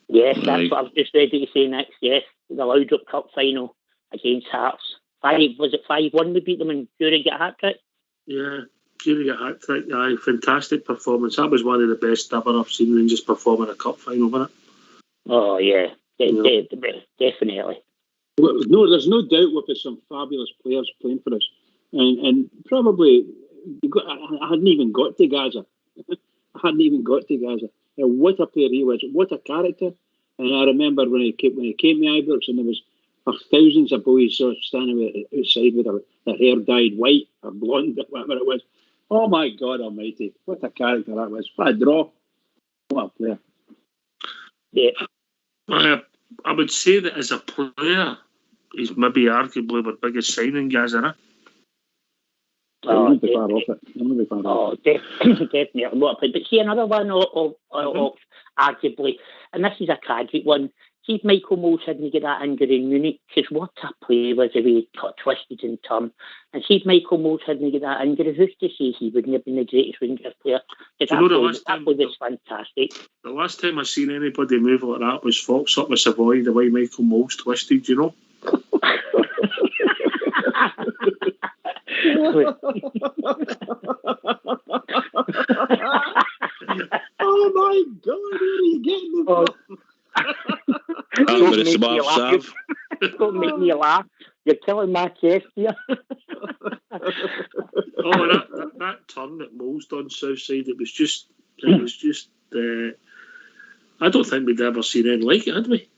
Yes, that's what I was just ready to say next. Yes, the Laudrup Cup final against Hearts. 5-1 we beat them and Fury got a hat trick? Yeah, Fury got a hat trick. Aye, fantastic performance. That was one of the best ever I've seen Rangers perform in a cup final, wasn't it? Oh, yeah, definitely. Well, no, there's no doubt we've got some fabulous players playing for us. And probably, I hadn't even got to Gazza. What a player he was, what a character. And I remember when he came to Ibrox and there was thousands of boys standing outside with their hair dyed white or blonde, whatever it was. Oh my God almighty, what a character that was. What a draw. What a player. Yeah. I would say that as a player, he's maybe arguably our biggest signing, Gazza. Definitely. But see, another one of arguably, and this is a tragic one. See if Michael Mols hadn't get that injury in Munich, because what a play was the way he got twisted and turned. And see if Michael Mols hadn't get that injury, who's to say he wouldn't have been the greatest Rangers player? That play was fantastic. The last time I seen anybody move like that was Fox up with Savoy, the way Michael Mols twisted, you know? Oh my God, where are you getting them from? Don't make me laugh. You're killing my chest here. that turn that Mols done Southside, it was just I don't think we'd ever seen anything like it, had we?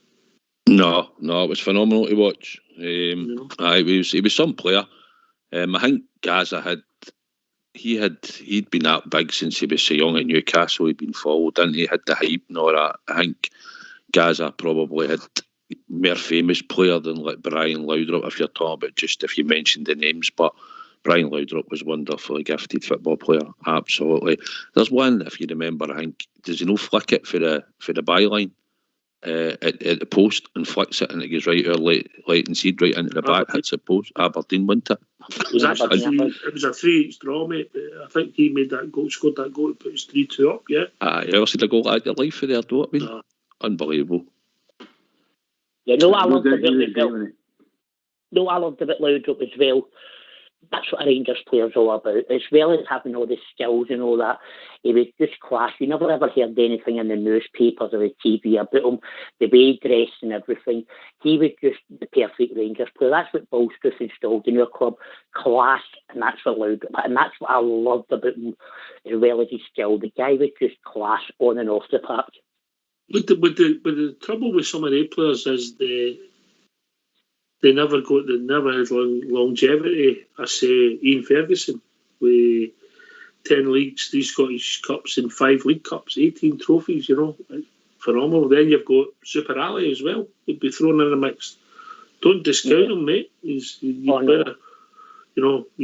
No, it was phenomenal to watch. He was some player. I think Gazza he'd been that big since he was so young at Newcastle. He'd been followed, and he had the hype and all that. I think Gazza probably had more famous player than like Brian Laudrup, if you're talking about just if you mentioned the names. But Brian Laudrup was a wonderfully gifted football player, absolutely. There's one, if you remember, I think, does he flick it for the byline at the post and flicks it and it goes right over Leighton Seed right into the back, hits the post. Aberdeen, wasn't it? It was a 3-8 draw, mate. I think he made that goal, scored that goal, put his 3-2 up, yeah. You ever seen a goal like your life for there, don't you? No. Unbelievable. Yeah, I loved a bit Laudrup as well. That's what a Rangers player's all about. As well as having all the skills and all that, he was just class. You never ever heard anything in the newspapers or the TV about him, the way he dressed and everything. He was just the perfect Rangers player. That's what Ballstruth installed in your club. Class, and that's what Laudrup. And that's what I loved about him, as well as his skill. The guy was just class on and off the park. But the trouble with some of the players is they never had longevity. I say Ian Ferguson with 10 leagues, 3 Scottish Cups and 5 League Cups, 18 trophies, you know, phenomenal. Then you've got Super Ali as well. He'd be thrown in the mix. Don't discount him, mate. You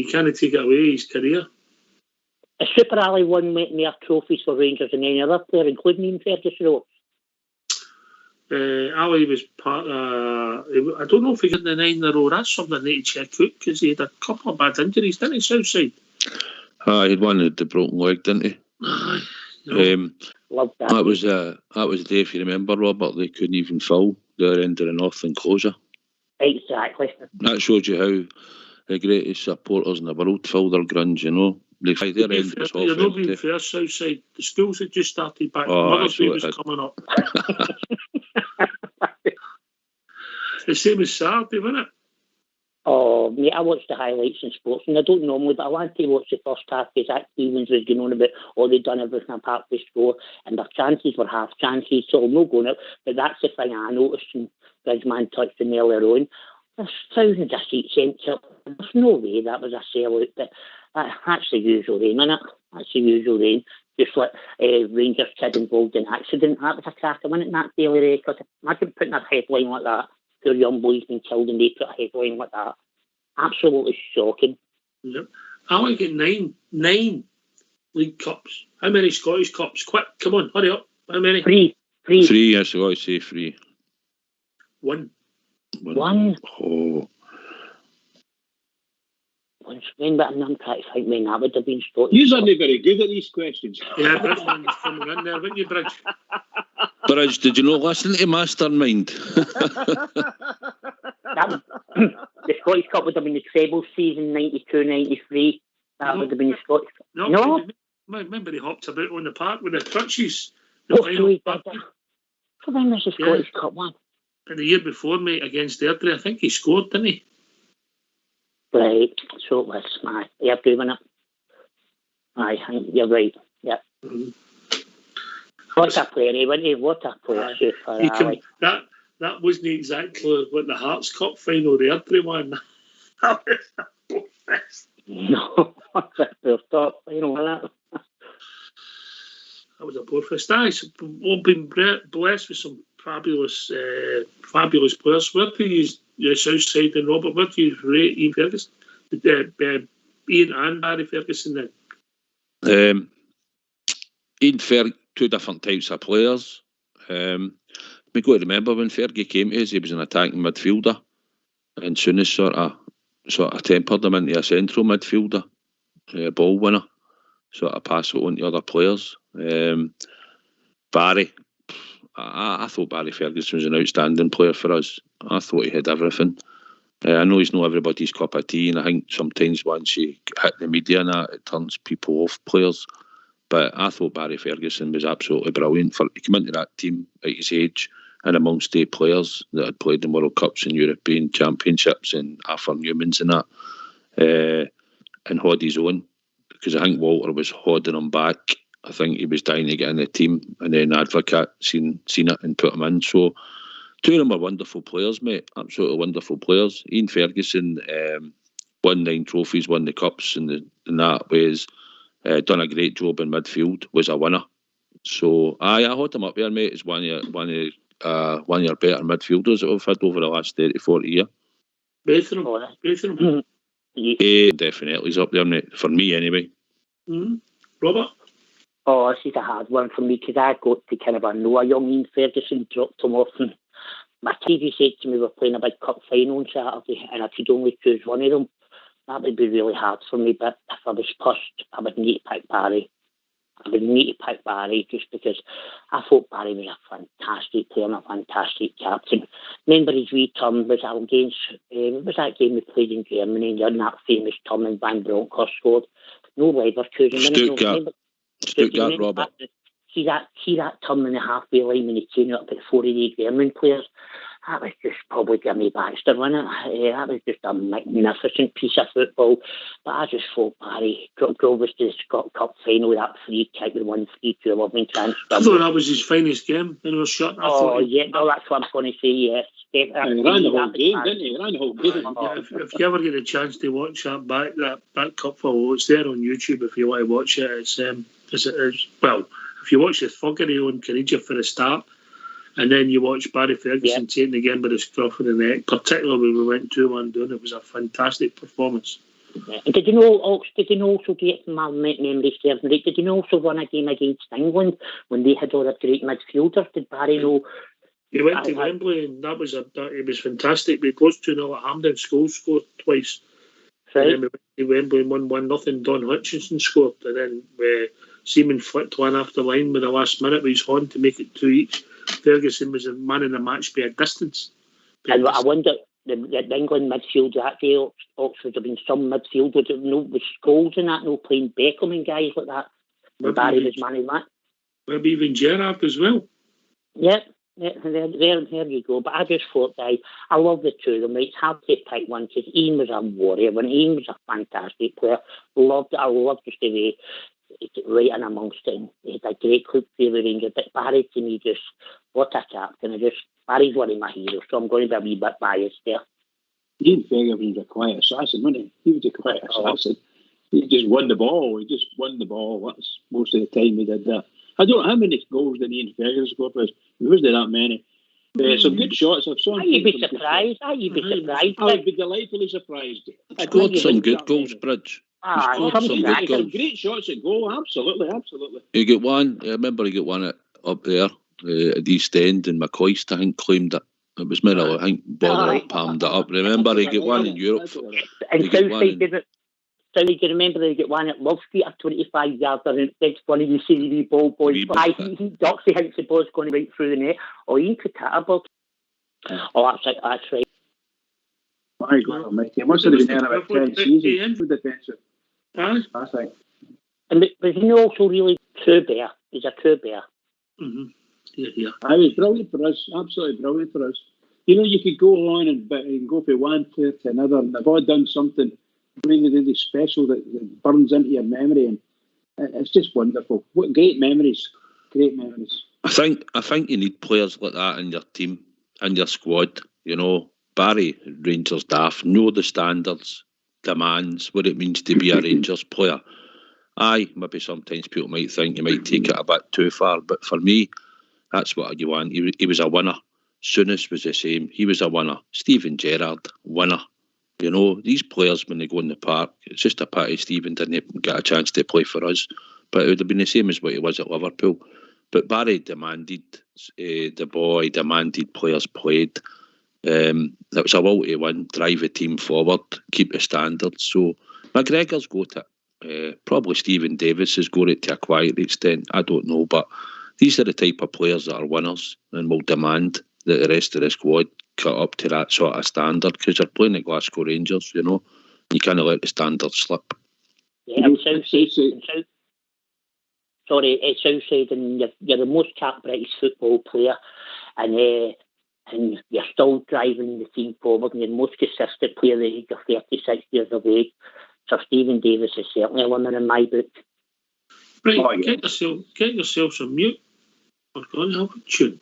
can't take it away his career. A Super Ali won more trophies for Rangers than any other player, including Ian Ferguson. Ali was part I don't know if he got the 9 in a row. That's something I need to check out because he had a couple of bad injuries, didn't he, Southside? He'd one with the broken leg, didn't he? Love that. That was the day, if you remember, Robert, they couldn't even fill their end of the north enclosure. Exactly. That showed you how the greatest supporters in the world fill their grunge, you know. Their end was all You're not being fair, Southside. The schools had just started back. Mother's Day was coming up. The same as Saturday, wasn't it? Oh, mate, I watched the highlights in sports, and I don't normally, but I wanted to watch the first half because Zach Stevens was going on about, they'd done everything apart from score, and their chances were half chances, so I'm not going out. But that's the thing I noticed, and Bridgeman touched on earlier on. There's thousands of seats empty up. There's no way that was a sellout, but That's the usual rain, isn't it? That's the usual rain. Just like Rangers kid involved in accident. That was a cracker, wasn't it, in that Daily Record? Imagine putting a headline like that. Poor young boy's been killed and they put a headline like that. Absolutely shocking. Yep. I want to get nine League Cups. How many Scottish Cups? Quick, come on, hurry up. How many? Three. Yes, I always say 3. One. Oh. Once when, but I'm trying to think when that would have been Scottish. You aren't very good at these questions. Yeah, Bridgman's coming in there, wouldn't you, Bridge? Bridge, did you not listen to Mastermind? The Scottish Cup would have been the treble season 92-93. That would have been the Scottish Cup. No? Remember he hopped about on the park with the crutches. So when was the Scottish Cup one? And the year before, mate, against Airdrie, I think he scored, didn't he? Right, so it was, Airdrie, wasn't it? I think you're right, yeah. Mm-hmm. What a player, wasn't he? What a player. That wasn't exactly what the Hearts Cup final, the Airdrie one. That was a poor fest. No, that's a poor top final, wasn't it? That was a poor fest. We've been blessed with some fabulous players. Where do you use Southside and Robert? Where do you rate Ian Ferguson? Ian and Barry Ferguson then? Ian Ferg, 2 different types of players. We got to remember when Fergie came to us, he was an attacking midfielder, and soon as sort of tempered him into a central midfielder, ball winner, sort of pass it on to other players. Barry, I thought Barry Ferguson was an outstanding player for us. I thought he had everything. I know he's not everybody's cup of tea, and I think sometimes once you hit the media and that, it turns people off players. But I thought Barry Ferguson was absolutely brilliant. He came into that team at his age and amongst 8 players that had played in World Cups and European Championships and Arthur Newmans and that, and had his own, because I think Walter was holding him back. I think he was dying to get in the team, and then Advocate seen it and put him in. So 2 of them are wonderful players, mate. Absolutely wonderful players. Ian Ferguson won 9 trophies, won the cups, and that was done a great job in midfield. Was a winner. So I hold him up there, mate. As one of your better midfielders that we've had over the last 30-40 years. Both of them. Definitely is up there, mate. For me, anyway. Mm-hmm. Robert. Oh, this is a hard one for me because I got to kind of know a young Ian Ferguson, dropped him off, and my TV said to me we're playing a big cup final on Saturday and I could only choose one of them. That would be really hard for me, but if I was pushed, I would need to pick Barry. Just because I thought Barry was a fantastic player and a fantastic captain. Remember his wee turn was against, was that game we played in Germany, and that famous turn in Van Bronckhorst scored. No Leverkusen. Stuttgart, Robert. See that turn in the halfway line when he came up at 4 of the German players. That was just probably Jimmy Baxter, wasn't it? That was just a magnificent piece of football. But I just thought Barry drove us to the Scott Cup final with that free kick with 1-3 to 11 chance. I thought that was his finest game in our shot. That's what I'm going to say, yes. He ran the whole game, didn't he? He ran the whole game. If you ever get a chance to watch that cup final, it's there on YouTube if you want to watch it. It's if you watch the Thuggery on Caniggia for a start, and then you watch Barry Ferguson taking the game by the scruff of the neck, particularly when we went 2-1 down, it was a fantastic performance. Yeah. And did you know also get my memory serving right? Did you know also run a game against England when they had all the great midfielders? Did Barry know? He went to Wembley and it was fantastic. We close 2-0 at Hampden. Scholes scored twice. Right. And then we went to Wembley and won 1-0. Don Hutchinson scored, and then Seaman flicked one after line with the last minute with his horn to make it 2 each. Ferguson was a man in the match by a distance. And I wonder, the England midfield that day, Oxford have been some midfielders with Scholes and that, playing Beckham and guys like that. And Barry was manning that. Maybe even Gerrard as well. Yep. Yeah, there you go. But I just thought, I love the 2 of them. It's hard to pick one because Ian was a warrior. When Ian was a fantastic player, I loved just the way right in amongst it. He had a great club for the Rangers. But Barry, to me, just what a captain. Barry's one of my heroes, so I'm going to be a wee bit biased there. Ian Ferguson was a quiet assassin, wasn't he? He was a quiet assassin. He just won the ball. That's most of the time he did that. I don't know how many goals did Ian Ferguson score for us. There wasn't that many. Some good shots. I've saw. You'd be surprised. You'd be surprised. I would be delightfully surprised. Scored some good goals, Bridge. Some good goals. Great shots at goal. Absolutely. He got one. I remember he got one up there at the East End, and McCoist, I think, claimed it. It was Miller, I think, Bother palmed it up. Remember, he got one in Europe. And Southside didn't. So you can remember they get one at Love Street at 25 yards and it's one of you see the ball boys. He Doxy thinks the ball's going right through the net. Or Ian Catterberg. Oh, that's right. My God, Mickey. He must have been there about 10 seasons. Defensive. I think. But he's also really true bear. He's a true bear. Mm-hmm. Yeah. I was brilliant for us. Absolutely brilliant for us. You know, you could go on and go from one player to another, and they've all done something really special that burns into your memory, and it's just wonderful. What great memories! I think you need players like that in your team, in your squad. You know, Barry, Rangers daft, know the standards, demands, what it means to be a Rangers player. Aye, maybe sometimes people might think you might take it a bit too far, but for me, that's what you want. He was a winner. Souness was the same. He was a winner. Steven Gerrard, winner. You know, these players, when they go in the park, it's just a pity Stephen didn't get a chance to play for us. But it would have been the same as what he was at Liverpool. But Barry demanded, the boy demanded players played. It was a will to win, drive the team forward, keep the standards. So McGregor's got it. Probably Stephen Davis has got it to a quiet extent. I don't know. But these are the type of players that are winners and will demand that the rest of the squad cut up to that sort of standard, because they're playing the Glasgow Rangers, you know. You can't let the standard slip. Yeah, it's Southside, and you're the most capped British football player, and you're still driving the team forward, and you're the most consistent player at the age of 36 years of age. So Stephen Davis is certainly a winner in my book. Right, get yourself some mute. We're going to have a tune.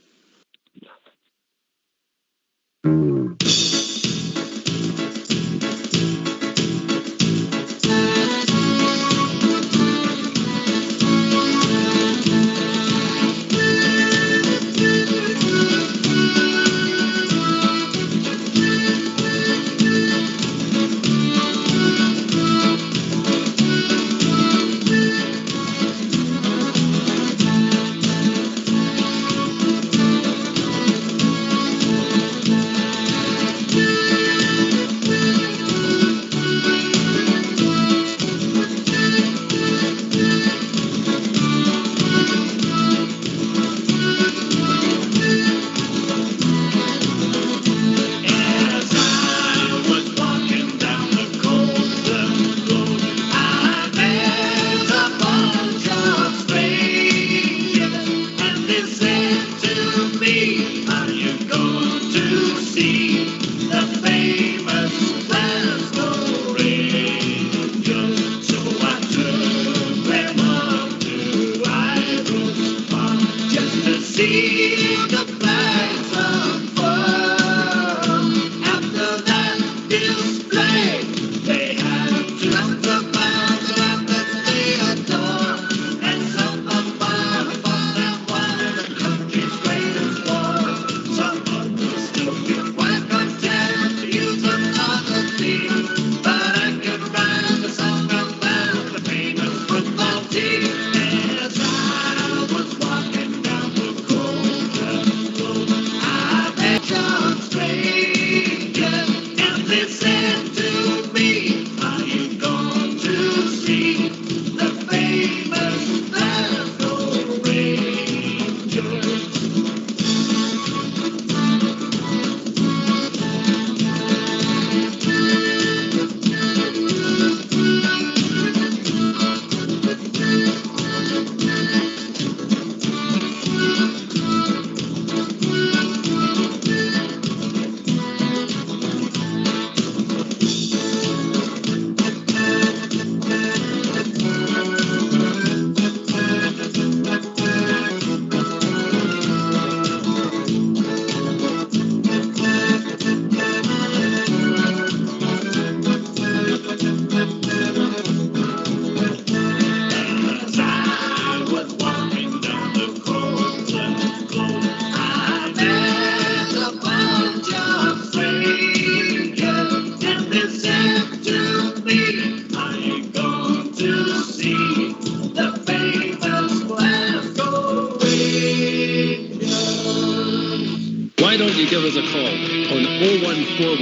don't you give us a call on 0141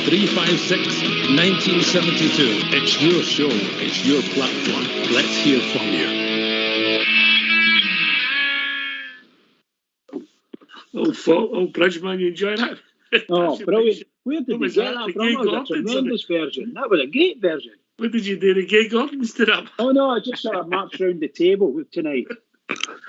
356 1972. It's your show, it's your platform. Let's hear from you. Oh, Bridgeman, you enjoy that? Oh, brilliant. Where did What you was get that? that The from? Gay That was a Gordons, tremendous version. That was a great version. What did you do? The Gay Gordons stood up. Oh, no, I just sort of marched round the table tonight.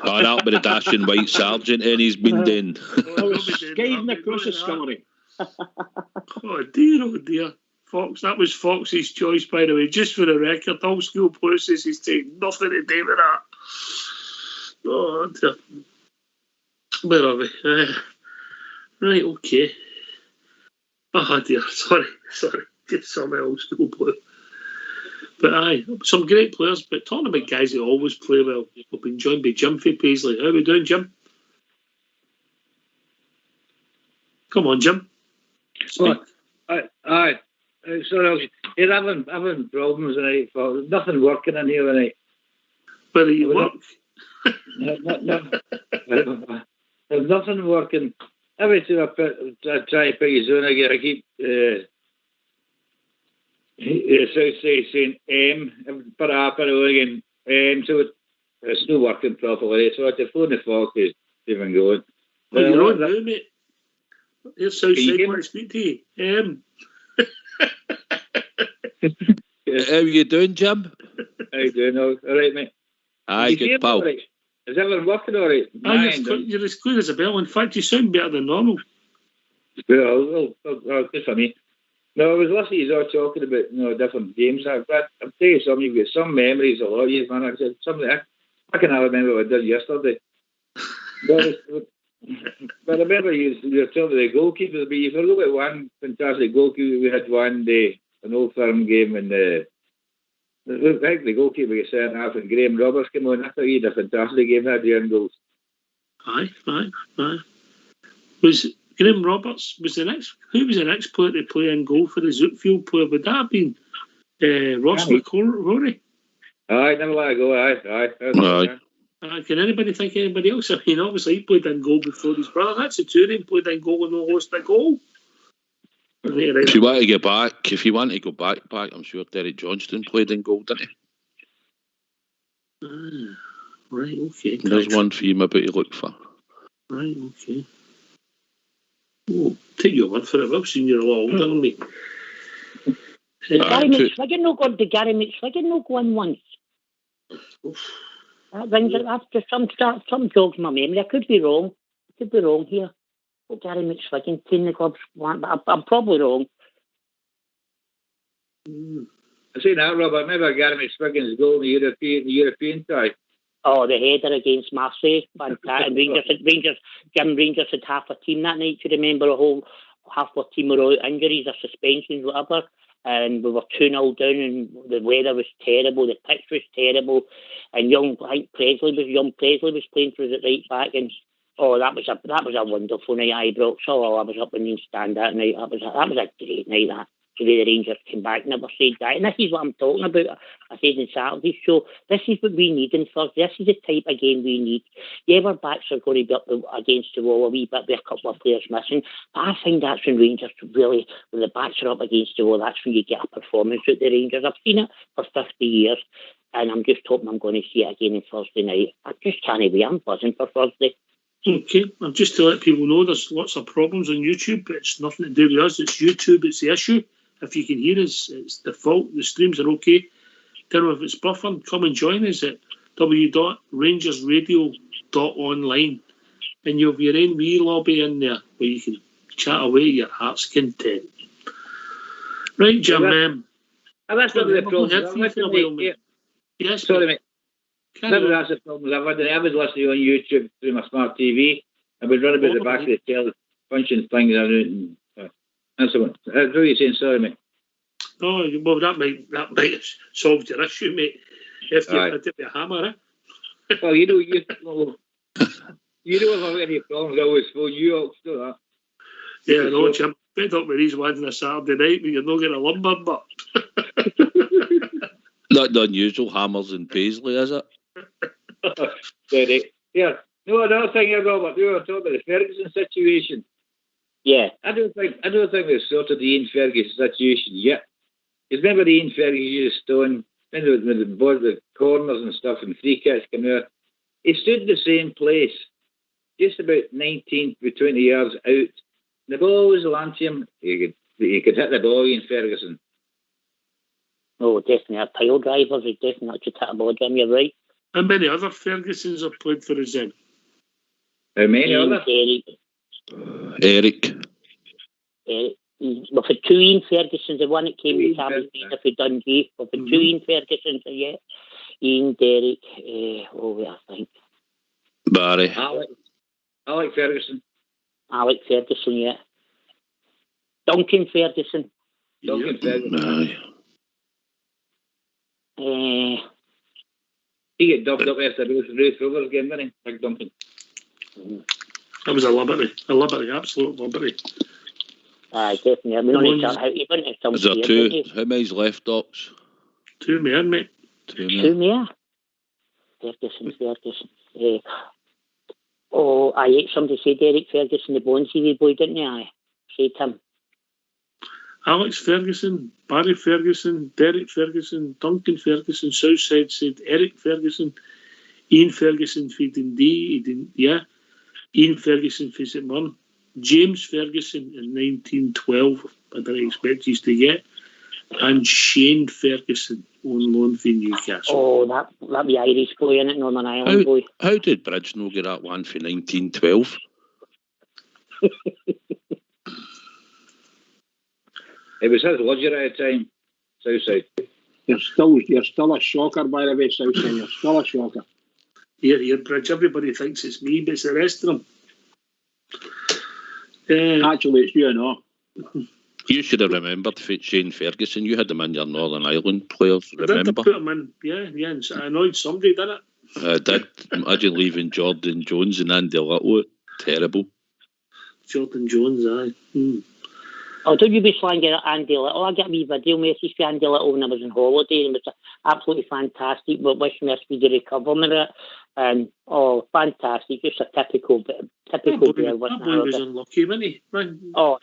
Oh, that'll be the dashing white sergeant, and he's been doing. I was skiding across the scullery. Oh dear. Fox, that was Fox's choice, by the way. Just for the record, all school processes take nothing to do with that. Oh dear. Where are we? Right, okay. Oh dear, sorry. Just some old school play. But aye, some great players, but talking about guys that always play well. We've been joined by Jim from Paisley. How are we doing, Jim? Come on, Jim. Speak. Aye. Sorry, you're having problems tonight. Nothing working in here tonight. Whether you work. No. There's nothing working. Every time I try to put you on again, I keep saying but again, so it's not working properly. So I have to phone the Fox is even going. Well, you're on now, mate. Here's Southside want to speak to you. How you doing, Jim? How you doing? All right, mate. Aye, good pal. Right? Is everything working all right? You're as clear as a bell. In fact, you sound better than normal. Well, good for me. No, I was listening to you all talking about different games. I'll tell you something. You've got some memories, a lot of you, man. I said something. I can remember what I did yesterday. But I remember you were talking about the goalkeeper. But you forgot about one fantastic goalkeeper we had one day, an Old Firm game, and I think the goalkeeper got sent off, and Graham Roberts came on. I thought he had a fantastic game, had the goals. Aye. Was Graham Roberts who was the next player to play in goal for the Zootfield player? Would that have been Ross McCrory? Aye, never let it go. Aye. Can anybody think of anybody else? I mean, obviously he played in goal before his brother. That's a two. He played in goal and no host a goal. If you want to go back, I'm sure Derek Johnston played in goal, didn't he? Right, okay. There's one for you maybe to look for. Right, okay. Oh, take your word for it. I've seen you a lot older than me. Gary McSwiggan no gone to Gary McSwiggan no going once. That rings after some jogs my memory. I could be wrong. Here. Oh, Gary McSwiggan, team the clubs want, but I'm probably wrong. I seen that, Rob. I remember Gary McSwiggan's goal in the European tie. Oh, the header against Marseille, fantastic. And Rangers had half a team that night. You remember half a team were out injuries or suspensions, whatever. And we were 2-0 down, and the weather was terrible, the pitch was terrible, and young Presley was playing for us at right back, and that was a wonderful night, Ibrox. Oh, I was up in the stand that night. That was a great night. That the way the Rangers came back, never said that, and this is what I'm talking about. I said in Saturday's show, this is what we need in Thursday. This is the type of game we need. Yeah, our backs are going to be up against the wall a wee bit with a couple of players missing, but I find that's when Rangers really, when the backs are up against the wall, that's when you get a performance out the Rangers. I've seen it for 50 years, and I'm just hoping I'm going to see it again on Thursday night. I just can't wait. I'm buzzing for Thursday. Okay, and just to let people know, there's lots of problems on YouTube, but it's nothing to do with us. It's YouTube, it's the issue. If you can hear us, it's the fault. The streams are okay. Don't know if it's buffering. Come and join us at w.rangersradio.online, and you'll be your own wee lobby in there where you can chat away your heart's content. Right, Jim. That's not the problem. Yes, sorry, mate. That's the problem. I was listening on YouTube through my smart TV. I would run about the back of the tail, punching things out, and that's the one. What are you saying? Sorry, mate. Oh, well, that might solve your issue, mate. If you had to be a hammer, eh? Well, you don't have any problems. I always phone you up, do that. Yeah, no, Jim. Fed up with these ones on a Saturday night when you're not getting a lumber butt. Not the unusual hammers in Paisley, is it? Yeah. No, another thing here, Robert, we were talking about the Ferguson situation. Yeah. I don't think we've sorted the Ian Ferguson situation yet. Because remember Ian Ferguson used stone, with the corners and stuff and free kicks coming out. He stood the same place, just about 19 to 20 yards out. The ball was land to him. He could hit the ball, Ian Ferguson. Oh, definitely. A pile drivers is definitely to hit a ball, Jim, you're right. How many other Fergusons have played for us then? How many other? Eric. Eric. Well, for two Ian Fergusons, the one that came to Carrie for Dundee. Well, for two Ian Fergusons, yeah. Ian, Derek, I think. Barry. Alec Ferguson. Alec Ferguson, yeah. Duncan Ferguson. Duncan Ferguson. Aye. He got dubbed up after Ruth Rovers game, didn't he? Big Duncan. That was a liberty, absolute liberty. Aye, definitely. I mean, only tell how he went to some. Is there two? How many's left, Docs? Two men, mate. Two men. Ferguson. Somebody said Eric Ferguson, the Bonsie boy, didn't he? Aye, said him. Alex Ferguson, Barry Ferguson, Derek Ferguson, Duncan Ferguson, Southside said Eric Ferguson, Ian Ferguson for Dundee, Ian Ferguson for St Mirren, James Ferguson in 1912, I didn't expect you to get, and Shane Ferguson on loan for Newcastle. Oh, that be Irish boy, innit? Northern Ireland boy. How did Bridge not get that one for 1912? It was his luxury at the time, Southside. You're still a shocker, by the way, Southside. You're still a shocker. Here, Bridge. Everybody thinks it's me, but it's the rest of them. Actually, it's you and all. You should have remembered Shane Ferguson. You had him in your Northern Ireland players, remember? I put him in, yeah, and I annoyed somebody, didn't it? I did. Imagine leaving Jordan Jones and Andy Little. Terrible. Jordan Jones, aye. Oh, don't you be slanging at Andy Little? I got a wee video message for Andy Little when I was on holiday, and it was absolutely fantastic. But wishing me a speedy recovery, and fantastic! Just a typical bear. That boy was unlucky, wasn't he? Oh,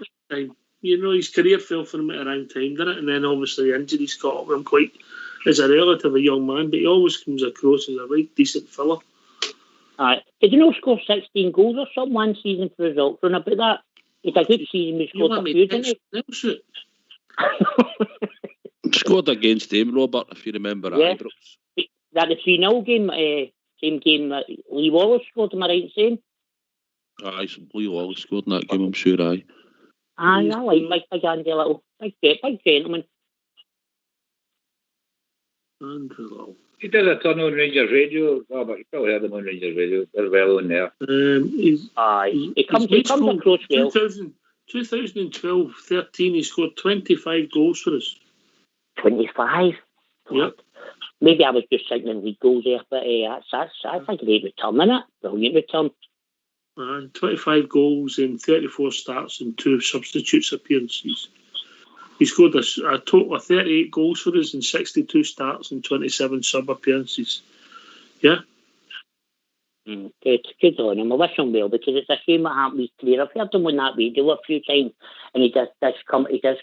his career fell for him at the wrong time, didn't it? And then obviously injuries caught up with him quite as a relatively young man, but he always comes across as a right decent fella. Aye. Did you score 16 goals or something one season for results? Run about that. It's a good season. He scored a few, didn't he? Scored against him, Robert, if you remember. Yeah. That the 3-0 game, same game that Lee Wallace scored, am I right in saying? Aye, Lee Wallace scored in that game, I'm sure, aye. Aye, I like Big Andy Little. Big gentleman. Andrew Little. He does a turn on Rangers Radio. Oh, but you probably heard him on Rangers Radio. They're well on there. He comes across well. 2012-13, he scored 25 goals for us. 25? Yep. Maybe I was just thinking league goals there, but that's a great return, isn't it? Brilliant return. 25 goals in 34 starts and 2 substitutes appearances. He scored a total of 38 goals for us in 62 starts and 27 sub-appearances. Yeah? Good on him. I wish him well, because it's a shame what happened with his career. I've heard him on that radio a few times, and he does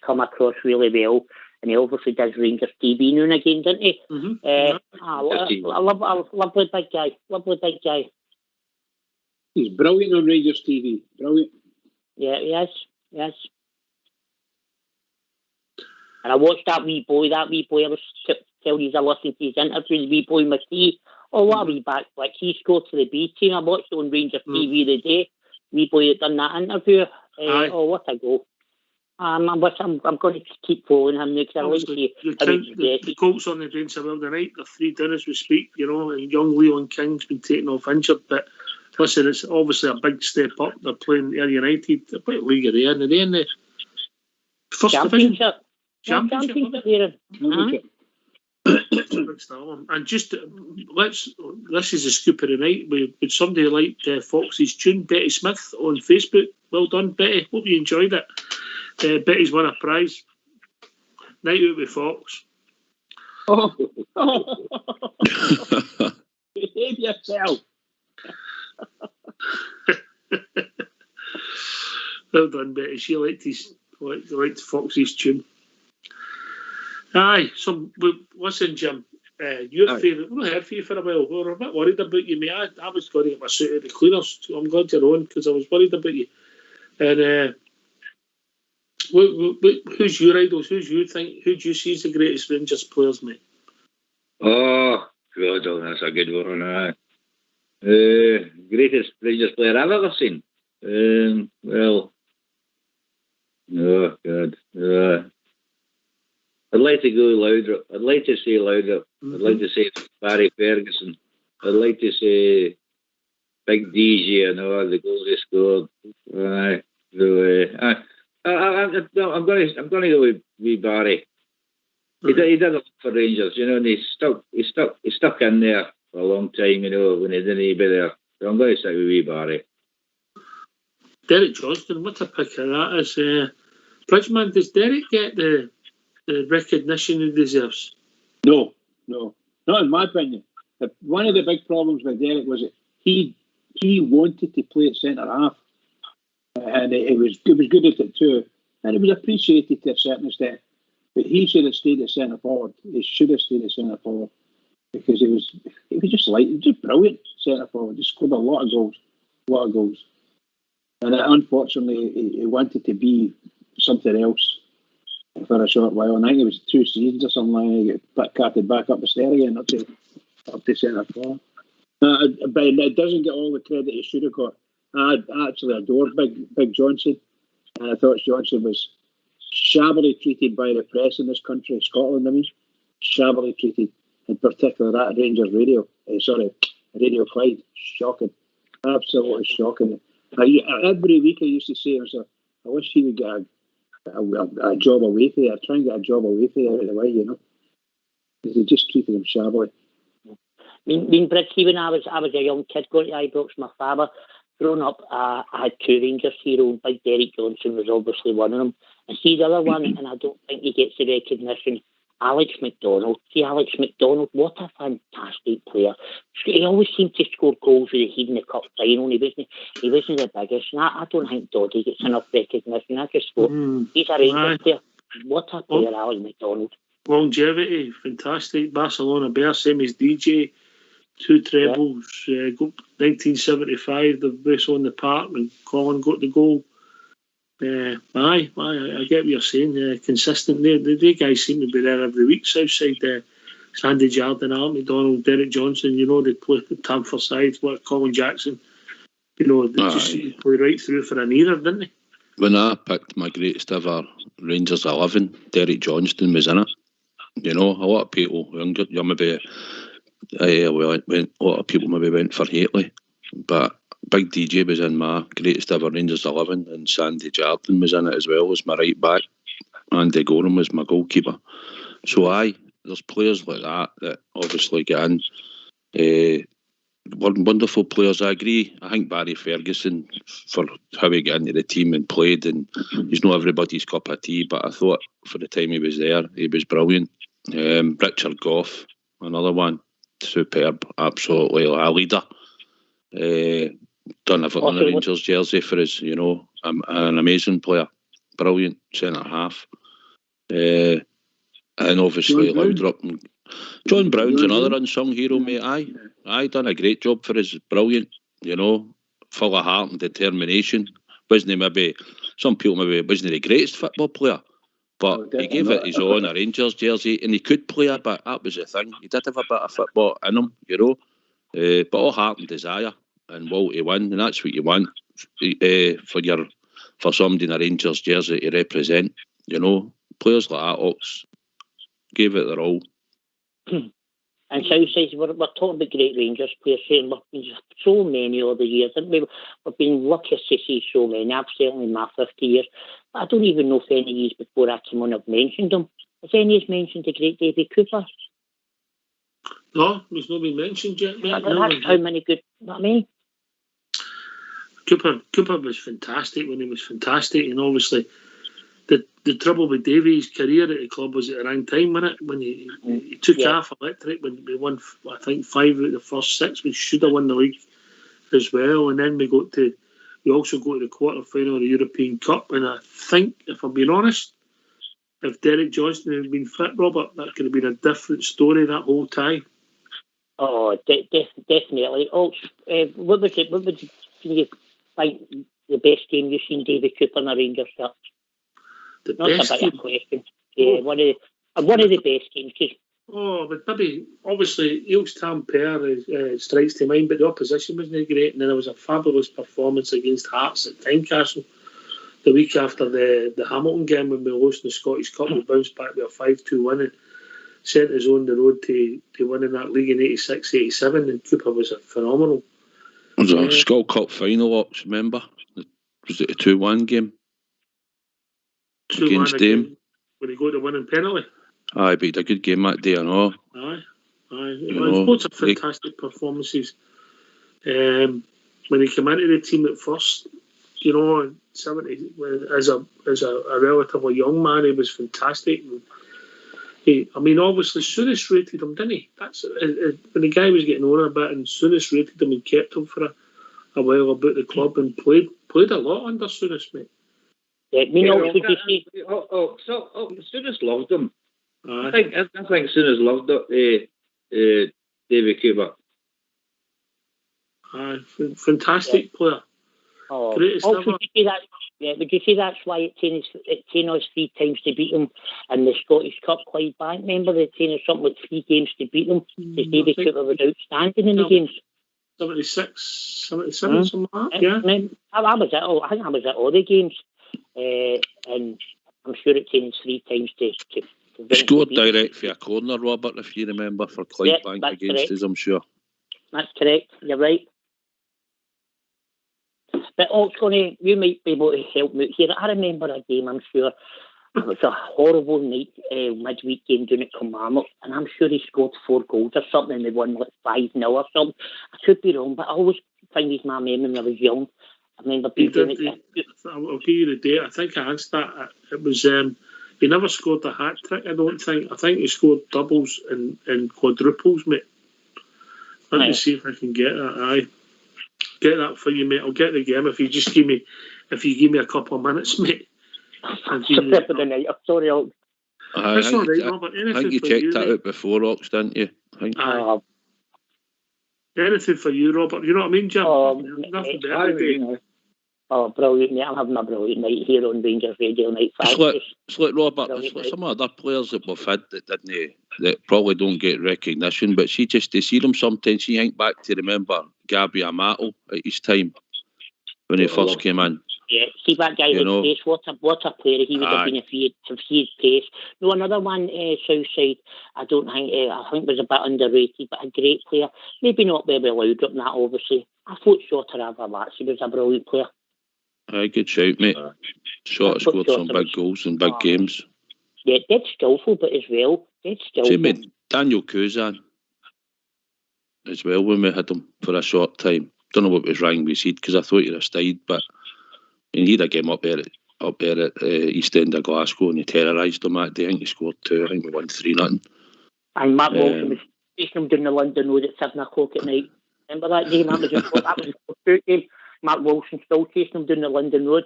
come across really well, and he obviously does Rangers TV now and again, doesn't he? Lovely big guy. He's brilliant on Rangers TV. Brilliant. Yeah, he is. And I watched that wee boy. I was telling you I listened to his interview, the wee boy McKee. Oh, what a wee back flick. He scored for the B team. I watched it on Rangers TV the day. Wee boy had done that interview. What a goal. I'm going to keep following him now, because I like to see the Colts on the bench are well tonight. They're 3 down as we speak, and young Leon King's been taken off injured. But listen, it's obviously a big step up. They're playing Ayr United. They're playing League of the Air. Are they in the first division? Championship here. And just this is a scoop of the night. Would somebody like Fox's tune, Betty Smith on Facebook? Well done, Betty. Hope you enjoyed it. Betty's won a prize. Night out with Fox. Behave yourself. Well done, Betty. She liked Foxy's tune. Aye, so listen, Jim. Your Aye. favourite. We've not heard from you for a while. We were a bit worried about you, mate. I was going to get my suit out of the cleaners. So I'm glad you're on because I was worried about you. And who's your idols? Who do you see as the greatest Rangers players, mate? Oh, God, that's a good one. Greatest Rangers player I've ever seen. Well, oh, God. I'd like to go louder. I'd like to say louder. I'd like to say Barry Ferguson. I'd like to say Big DJ and all the goals he scored. I'm going to go with Barry. He did a lot for Rangers, you know, and he stuck in there for a long time, you know, when he didn't be there. So I'm going to stick with Barry. Derek Johnston, what a pick of that is. Bridgman, does Derek get the recognition he deserves? No, not in my opinion. One of the big problems with Derek was that he wanted to play at centre half, and it was good at it too, and it was appreciated to a certain extent. But he should have stayed at centre forward. He should have stayed at centre forward because it was just brilliant centre forward. Just scored a lot of goals, and unfortunately he wanted to be something else for a short while. And I think it was 2 seasons or something like that. He got carted back up the stair again up to centre forward. But it doesn't get all the credit he should have got. I actually adored Big Johnson, and I thought Johnson was shabbily treated by the press in this country, Scotland, I mean. Shabbily treated, in particular that Rangers Radio. Radio Clyde. Shocking. Absolutely shocking. Every week I used to say, I wish he would get a job away from there. Try and get a job away from there out of the way, you know. Because they just treated him shabbily. Bricky, when I was a young kid going to Ibrox, my father, growing up, I had 2 Rangers heroes. Big Derek Johnson was obviously one of them. And see the other one, and I don't think he gets the recognition, Alex McDonald. See Alex McDonald, what a fantastic player. He always seemed to score goals with the head in the cup final. He wasn't the biggest. And I don't think Doddy gets enough recognition. I just thought, he's a Rangers player. What a player, Alex McDonald. Longevity, fantastic. Barcelona Bear, same as DJ. 2 trebles. 1975, the race on the park when Colin got the goal. I get what you're saying. Consistent. The guys seem to be there every week. Southside, Sandy Jardine, Alan McDonald, Derek Johnson. You know, they play the Tamfor side. What Colin Jackson. You know, they just play right through for an era, didn't they? When I picked my greatest ever Rangers 11, Derek Johnston was in it. You know, a lot of people, you're maybe. A lot of people maybe went for Hateley, but Big DJ was in my greatest ever Rangers 11, and Sandy Jardine was in it as well as my right back. Andy Gorham was my goalkeeper. So there's players like that obviously get in. Wonderful players, I agree. I think Barry Ferguson, for how he got into the team and played, and he's not everybody's cup of tea, but I thought for the time he was there, he was brilliant. Richard Gough, another one. Superb, absolutely a leader. Done everything on the Rangers jersey for us, you know. An amazing player, brilliant centre half. And obviously Laudrup. John Brown's another unsung hero, mate. Aye, done a great job for us, brilliant, you know, full of heart and determination. Some people maybe wasn't the greatest football player, but he gave it his own, a Rangers jersey, and he could play a bit. That was the thing. He did have a bit of football in him, you know, but all heart and desire and will to win, and that's what you want for somebody in a Rangers jersey to represent. You know, players like that gave it their all. And Southside, we're talking about great Rangers players, saying we've been so many over the years. We've been lucky to see so many. I've certainly in my 50 years. I don't even know if any years before I came on have mentioned them. Has any of us mentioned the great Davy Cooper? No, he's not been mentioned yet. That's how many good. I mean, Cooper was fantastic when he was fantastic, and obviously the trouble with Davy's career at the club was at the wrong time, wasn't it? When he took half electric when we won, I think 5 out of the first 6. We should have won the league as well, and then we We also go to the quarter-final of the European Cup, and I think, if I'm being honest, if Derek Johnston had been fit, Robert, that could have been a different story that whole time. Oh, definitely. Oh, what would you think the best game you've seen David Cooper in a Rangers shirt? Not a better question. Yeah, one of the best games. But maybe, obviously, Eels Tampere strikes to mind, but the opposition wasn't great, and then there was a fabulous performance against Hearts at Tynecastle the week after the Hamilton game when we lost in the Scottish Cup. We bounced back with a 5-2 win and sent us on the road to winning that league in 86-87, and Cooper was phenomenal. It was a Skull Cup final, Ox, remember? Was it a 2-1 game? 2-1 against Dame. When he got the winning penalty. Aye, but he had a good game that day, I know. Aye. Lots of fantastic performances. When he came into the team at first, 70, as a relatively young man, he was fantastic. Obviously, Souness rated him, didn't he? That's when the guy was getting on a bit, and Souness rated him and kept him for a while about the club and played a lot under Souness, mate. Yeah, Souness loved him. Aye. I think Souness loved David Cooper. Aye, fantastic player. Greatest ever. Would you say that's why it taken us 3 times to beat them in the Scottish Cup Clyde Bank? Remember, it taken us something like 3 games to beat them. David Cooper was outstanding in the games. 76, 77, something like that. Yeah. I was at all the games, and I'm sure it taken us 3 times to He scored direct for a corner, Robert, if you remember, for Clyde Bank against us, I'm sure. That's correct. You're right. But you might be able to help me out here. I remember a game, I'm sure. It was a horrible night, midweek game down at Kilmarnock, and I'm sure he scored 4 goals or something, and they won like 5-0 or something. I could be wrong, but I always find he's my memory when I was young. I remember being doing it. I'll give you the date. I think I answered that. It was he never scored a hat trick, I don't think. I think he scored doubles and quadruples, mate. Let me see if I can get that. Aye. Get that for you, mate. I'll get the game if you give me a couple of minutes, mate. I'm sorry, Ox. That's all right, Robert. I think you checked that out before, Ox, didn't you? Anything for you, Robert. You know what I mean, Jim? Nothing better today. Oh, brilliant, mate. I'm having a brilliant night here on Rangers Radio Night 5. It's like Robert, it's like some other players that we've had that probably don't get recognition, but to see them sometimes, you think back to remember Gabby Amato at his time when he first came in. Yeah, see that guy with pace. What a player he would have been if he had pace. No, another one, Southside. I think was a bit underrated, but a great player. Maybe not very loud up that, obviously. I thought Shota Ravalaxi was a brilliant player. Aye, good shout, mate. Shota scored some big goals in big games. Yeah, dead skillful, but as well, dead skillful. See, mate, Daniel Kuzan as well when we had him for a short time. Don't know what was wrong with his head because I thought he was stayed, but he had a game up there at East End of Glasgow and he terrorised them that day. I think he scored 2. I think we won 3-0. And Mark Wilson was chasing him down the London Road at 7 o'clock at night. Remember that game? That was a game. Mark Wilson still chasing him down the London Road.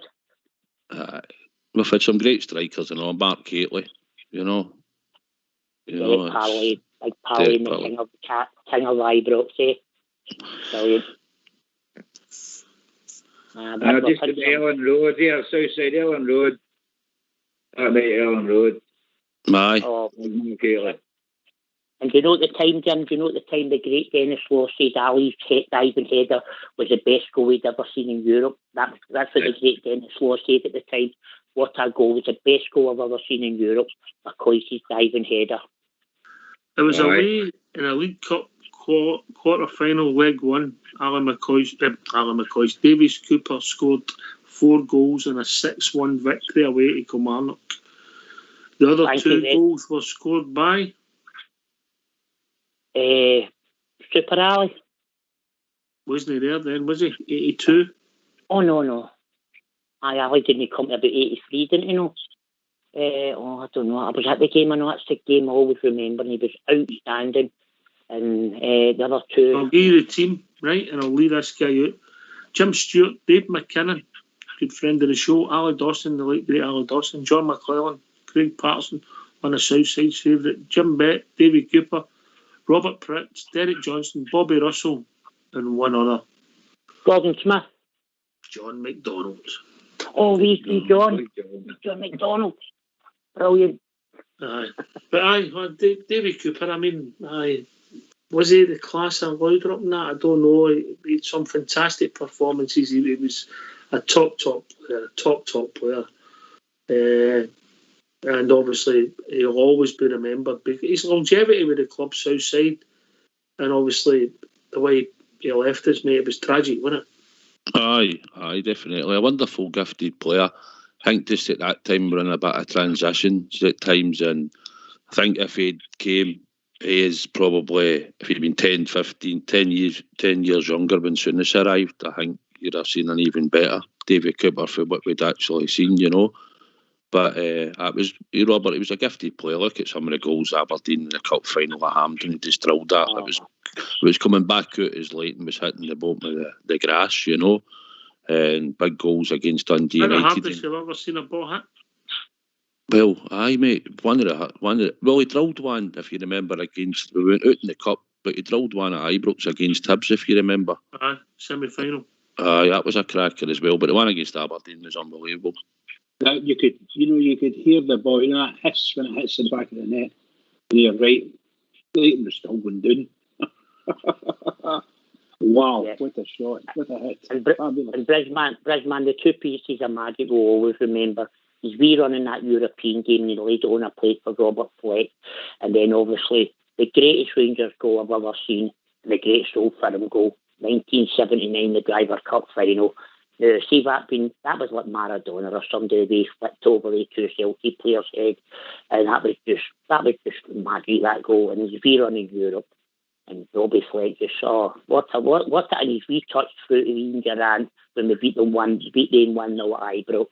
We've had some great strikers, Mark Gately, Pally, like Pally and the King of Ibrox, Brilliant. Just at Ellen Road here, Southside Ellen Road. That night, Ellen Road. Aye. Gately. And do you know at the time, Jim, the great Dennis Law said Ali's diving header was the best goal we'd ever seen in Europe? That's what the great Dennis Law said at the time. What a goal. It was the best goal I've ever seen in Europe because his diving header. It was away in a League Cup quarter-final, leg 1. Alan McCoy's Davies Cooper scored 4 goals in a 6-1 victory away to Kilmarnock. The other 2 goals were scored by Super Ali. Wasn't he there then, was he? 82? Oh, no. Ali didn't come to about 83, didn't he know? I don't know. I was at the game. I know that's the game I always remember. And he was outstanding. And the other 2... I'll give you the team, right? And I'll leave this guy out. Jim Stewart, Dave McKinnon, good friend of the show, Ali Dawson, the late great Ali Dawson, John McClellan, Craig Patterson, one of Southside's favourite, Jim Bett, Davy Cooper, Robert Pritz, Derek Johnson, Bobby Russell, and one other. Gordon Smith. John McDonald. Oh, John McDonald. Brilliant. Aye. But Davy Cooper, I mean, was he the class of Laudrup and that? I don't know. He had some fantastic performances. He was a top player. And obviously, he'll always be remembered because his longevity with the club Southside, and obviously the way he left us, mate, it was tragic, wasn't it? Aye, definitely. A wonderful, gifted player. I think just at that time we're in a bit of transition at times, and I think if he came, he is probably, if he'd been 10 years younger when Souness arrived, I think you'd have seen an even better Davy Cooper for what we'd actually seen, you know. But Robert, he was a gifted player. Look at some of the goals Aberdeen in the cup final at Hampden. He just drilled that. It was coming back out as late and was hitting the bottom of the grass, you know. And big goals against Dundee United. How the hardest you've ever seen a ball hit? Well, aye, mate. Well, he drilled one, if you remember, against. We went out in the cup, but he drilled one at Ibrox against Hibs, if you remember. Aye, semi-final. Aye, that was a cracker as well. But the one against Aberdeen was unbelievable. You could hear the ball, that hiss when it hits the back of the net. And you're right. Leighton was still going down. Wow, yeah. What a shot, what a hit. And Bridgman, the two pieces of magic we'll always remember is we running that European game and he laid it on a plate for Robert Fleck. And then obviously the greatest Rangers goal I've ever seen, and the greatest Old Firm goal, 1979, the Driver Cup final. Now, see that was like Maradona or somebody they flipped over the two Celtic players' head, and that was just magic, that goal. And as we run in Europe, and Robbie Fleck just saw what and he's retouched through to Ian Durant when we beat them 1-0 at Ibrox.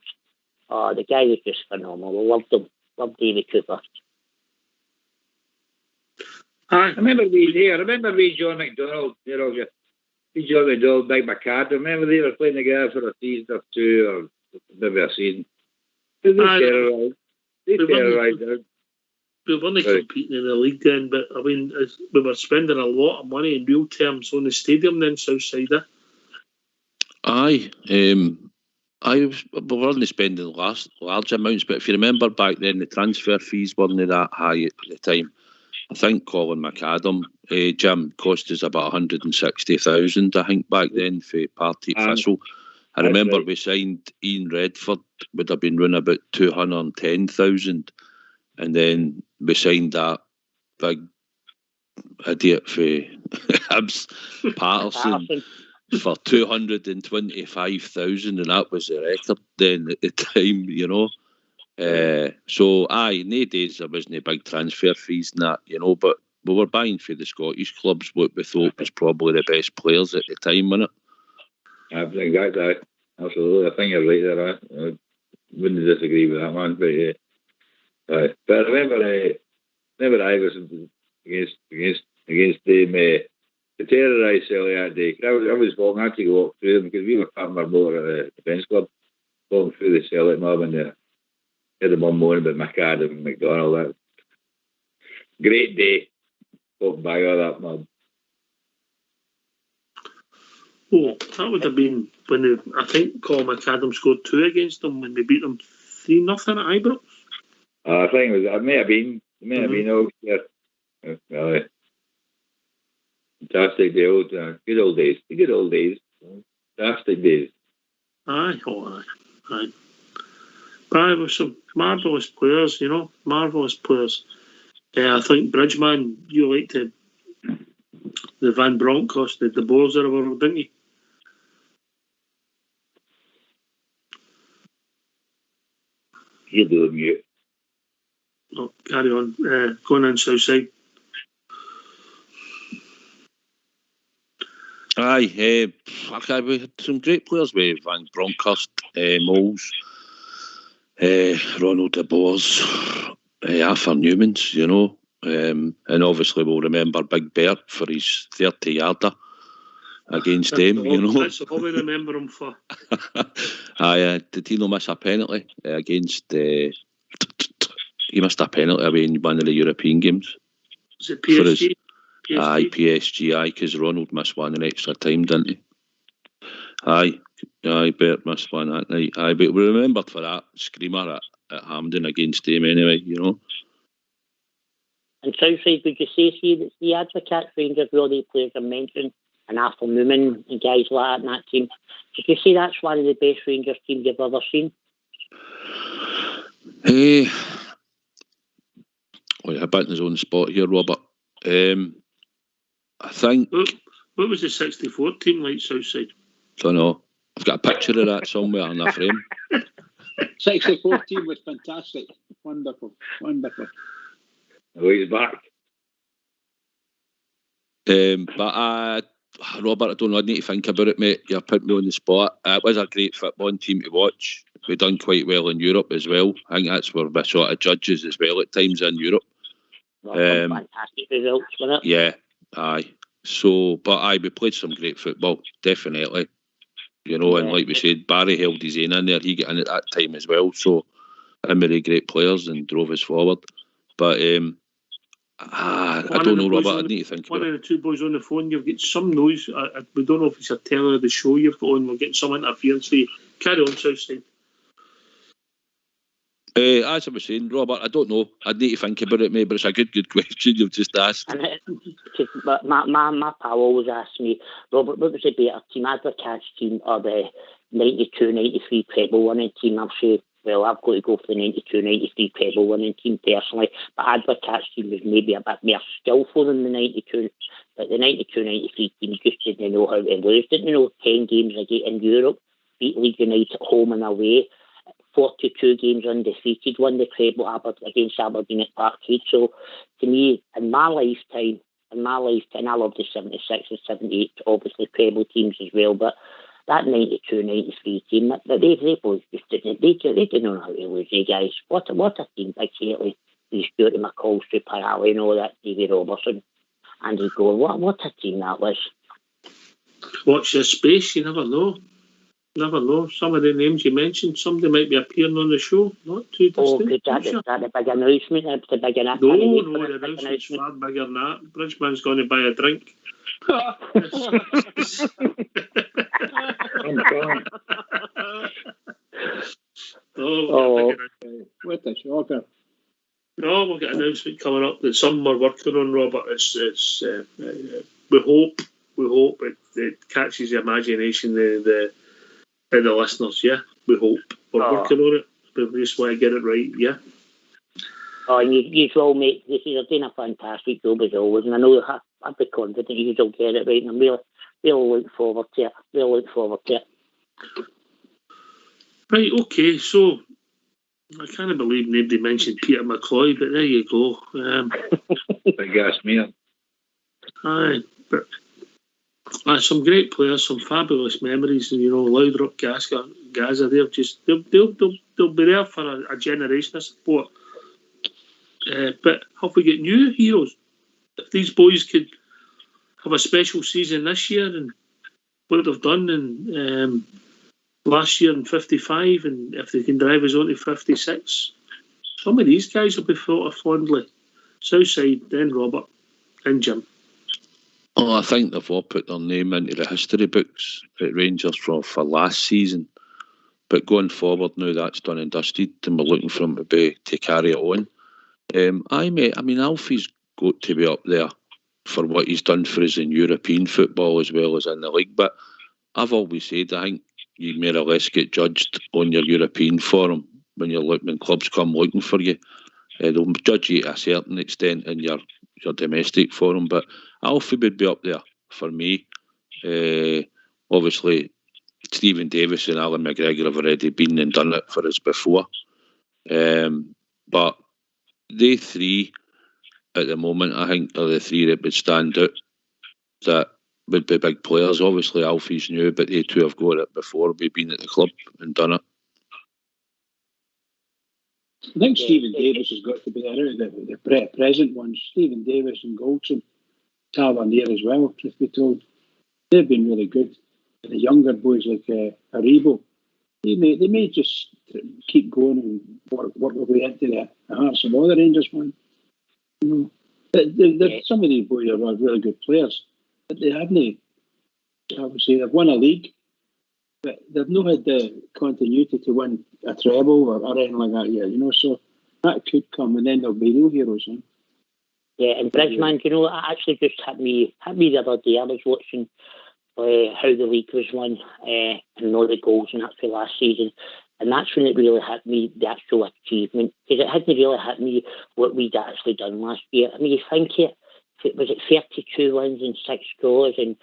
Oh, the guy was just phenomenal. Loved him. Loved Davy Cooper. I remember we John McDonald, John McDonald, Big McCarthy. Remember they were playing together for a season or two, or maybe a season. They terrorised us. We weren't competing in the league then, but I mean, we were spending a lot of money in real terms on the stadium then, Southside. Aye, we weren't spending large amounts, but if you remember back then, the transfer fees weren't that high at the time. I think Colin McAdam, Jim, cost us about 160,000, I think, back then for Partick Thistle. I remember we signed Ian Redford, would have been running about 210,000. And then we signed that big idiot for Hibs, Patterson, for 225,000, and that was the record then at the time, you know. So, nowadays there wasn't big transfer fees and that, you know, but we were buying for the Scottish clubs what we thought was probably the best players at the time, wasn't it? Exactly. Absolutely. I think you're right there. I wouldn't disagree with that, man. But I remember I was against them to terrorise Selly that day. I was walking, I had to walk through them because we were parking our motor at the defence club, walking through the Celtic mob, and had them on moaning about McAdam and McDonald. That great day, walking by all that mob. Oh, that would have been when I think Colin McAdam scored 2 against them when we beat them 3-0 at Ibrox. I think it may have been all year. Fantastic day, good old days. Fantastic days. Aye. But with some marvellous players, you know, marvellous players. I think Bridgman, you liked the Van Bronckhorst, the Boers of the world, didn't you? You do mute. Oh, carry on. Going on Southside. Aye, we had some great players with Van Bronckhorst, Moles, Ronald de Boers, Arthur Newmans, you know, and obviously we'll remember Big Bert for his 30-yarder. against them, you know. That's all we remember him for. Did he not miss a penalty against... he missed a penalty away in one of the European games. Was it PSG? PSG, because Ronald missed one in extra time, didn't he? Bert missed one that night. But we remembered for that screamer at Hampden against him anyway, you know. And Southside, would you say, that the Advocates, Rangers, all the players I mentioned, and Arthur Newman and guys like that in that team, would you say that's one of the best Rangers teams you've ever seen? A bit in his own spot here, Robert. I think... What was the 64 team like, Southside? Don't know. I've got a picture of that somewhere in a frame. 64 team was fantastic. Wonderful. Oh, he's back. But Robert, I don't know. I need to think about it, mate. You put me on the spot. It was a great football team to watch. We've done quite well in Europe as well. I think that's where we sort of judges as well at times in Europe. Fantastic results, wasn't it? Yeah, aye. So, but we played some great football, definitely. You know, and like we said, Barry held his own in there. He got in at that time as well. So, many great players and drove us forward. But I don't know, Robert. I need to think about it. One of the two boys on the phone, you've got some noise. We don't know if it's a telling of the show you've got on. We're getting some interference for you. Carry on, Southside. As I was saying, Robert, I don't know. I'd need to think about it, mate, but it's a good question you've just asked. But my pal always asks me, Robert, what was the better team, Advocates team or the 92-93 treble winning team? I'll say, well, I've got to go for the 92-93 treble winning team personally, but Advocates team was maybe a bit more skillful than the 92. But the 92-93 team just didn't know how to lose. Didn't know 10 games a game in Europe, beat Leeds United at home and away. 42 games undefeated, won the treble against Aberdeen at Parkhead. So, to me, in my lifetime, I love the 76 and 78, obviously treble teams as well, but that 92-93 team, they both just didn't know how to lose, guys. What a team, Big Haley, Stuart McCall, Stu Parali, and all that, Davy Robertson, Andy Gore. What a team that was. Watch your space, you never know. Never know. Some of the names you mentioned, somebody might be appearing on the show. Not too distant. Oh, good. That the big announcement? That's the big announcement. No, the announcement's far bigger than that. Bridgeman's going to buy a drink. What a shocker. No, we've got an announcement coming up that some are working on, Robert. It's we hope it catches the imagination the listeners, yeah. We hope. We're working on it. But we just want to get it right, yeah. Oh, and you all, mate, you're doing a fantastic job as always, and I know I'd be confident you will get it right, and I'm really looking forward to it. Right, okay, so I can't believe nobody mentioned Peter McCloy, but there you go. Big gas me. Aye, but some great players, some fabulous memories, and Laudrup, Gaza, they'll be there for a generation, I suppose. But have we got new heroes? If these boys could have a special season this year and what they've done in last year in 55, and if they can drive us on to 56, some of these guys will be thought of fondly. Southside, then Robert, and Jim. Oh, I think they've all put their name into the history books at Rangers for last season. But going forward now, that's done and dusted, and we're looking for him to carry it on. Mate, I mean, Alfie's got to be up there for what he's done for us in European football as well as in the league. But I've always said, I think you more or less get judged on your European form when clubs come looking for you. They'll judge you to a certain extent in your domestic form, but Alfie would be up there for me. Obviously, Stephen Davis and Alan McGregor have already been and done it for us before. But they three, at the moment, I think are the three that would stand out, that would be big players. Obviously, Alfie's new, but they two have got it before. We've been at the club and done it. I think Stephen Davis has got to be there out of the present ones. Stephen Davis and Goldson, Tavernier as well, truth be told. they've been really good. The younger boys like Aribo, they may just keep going and work their way into the hearts of all the Rangers, man. You know, some of these boys are really good players, but they haven't. I would say they've won a league, but they've not had the continuity to win a treble or anything like that yet. You know, so that could come, and then they'll be real heroes. Huh? Yeah, and Bridgman, you know, it actually just hit me the other day. I was watching how the league was won and all the goals and that for last season. And that's when it really hit me, the actual achievement. Because it hadn't really hit me what we'd actually done last year. I mean, you think was it 32 wins and 6 draws and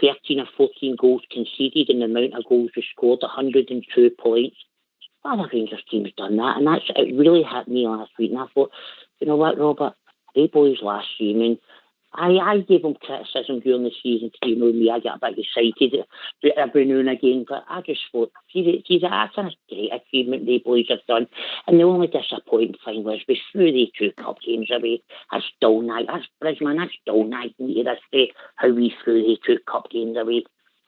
13 or 14 goals conceded and the amount of goals we scored, 102 points. Well, the Rangers team has done that. And it really hit me last week. And I thought, you know what, Robert, they boys last year, I mean, I gave them criticism during the season because, you know me, I get a bit excited every now and again, but I just thought, that's a great achievement they boys have done. And the only disappointing thing was we threw the 2 cup games away. That's dull night. That's Bridgman. That's dull night. How we threw the 2 cup games away.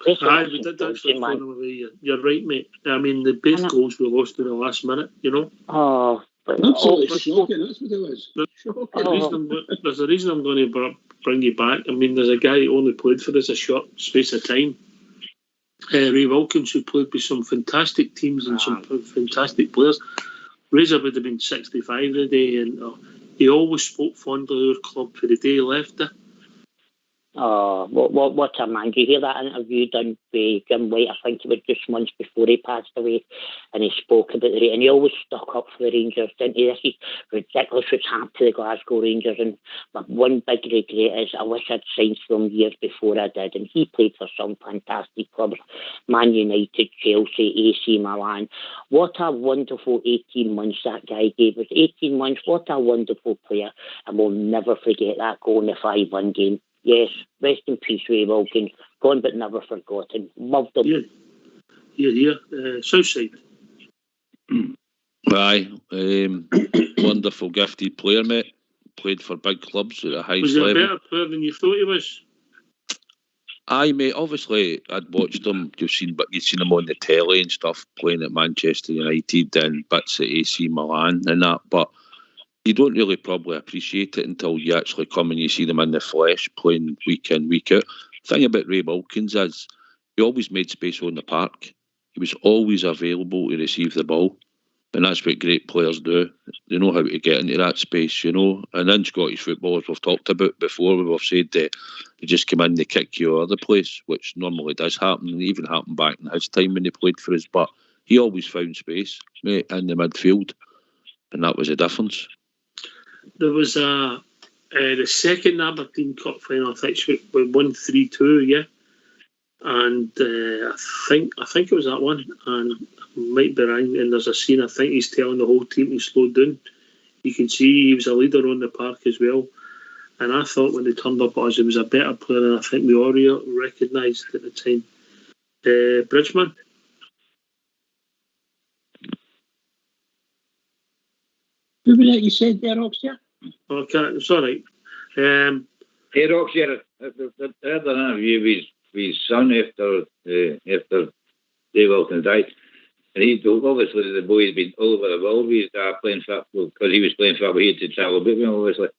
We did actually throw them away. You're right, mate. I mean, the best goals we lost in the last minute, you know. Oh, absolutely shocking. That's what it was. There's a reason I'm going to bring you back. I mean, there's a guy who only played for us a short space of time, Ray Wilkins, who played with some fantastic teams and some fantastic players. Razor would have been 65 today, and he always spoke fondly of our club for the day he left it. Oh, what a man. Do you hear that interview done by Jim White? I think it was just months before he passed away, and he spoke about the and he always stuck up for the Rangers, didn't he? This is ridiculous what's happened to the Glasgow Rangers, and my one big regret is I wish I'd signed for him years before I did, and he played for some fantastic clubs, Man United, Chelsea, AC Milan. What a wonderful 18 months that guy gave us. 18 months, what a wonderful player, and we'll never forget that goal in the 5-1 game. Yes, rest in peace, Ray Wilkins. Gone but never forgotten. Loved him. Yeah. Southside. Aye. Wonderful, gifted player, mate. Played for big clubs at the highest level. Was he a better player than you thought he was? Aye, mate. Obviously, I'd watched him. You'd seen him on the telly and stuff, playing at Manchester United and bits at AC Milan and that. But you don't really probably appreciate it until you actually come and you see them in the flesh playing week in, week out. The thing about Ray Wilkins is he always made space on the park. He was always available to receive the ball. And that's what great players do. They know how to get into that space, you know. And in Scottish football, as we've talked about before, we've said that they just come in, they kick you all over the place, which normally does happen. It even happened back in his time when he played for us. But he always found space, mate, in the midfield. And that was the difference. There was the second Aberdeen Cup final, I think we won 3-2, yeah. And I think it was that one, and I might be wrong. And there's a scene, I think he's telling the whole team to slow down. You can see he was a leader on the park as well. And I thought when they turned up at us, he was a better player than I think we all recognised at the time. Bridgman. Who was that you said there, Oxford? Okay, it's all right. Hey, Oxford, I had an interview with his son after Dave Wilkins died. And he obviously the boy's been all over the world with his dad playing football because he was playing football. He had to travel with him, obviously.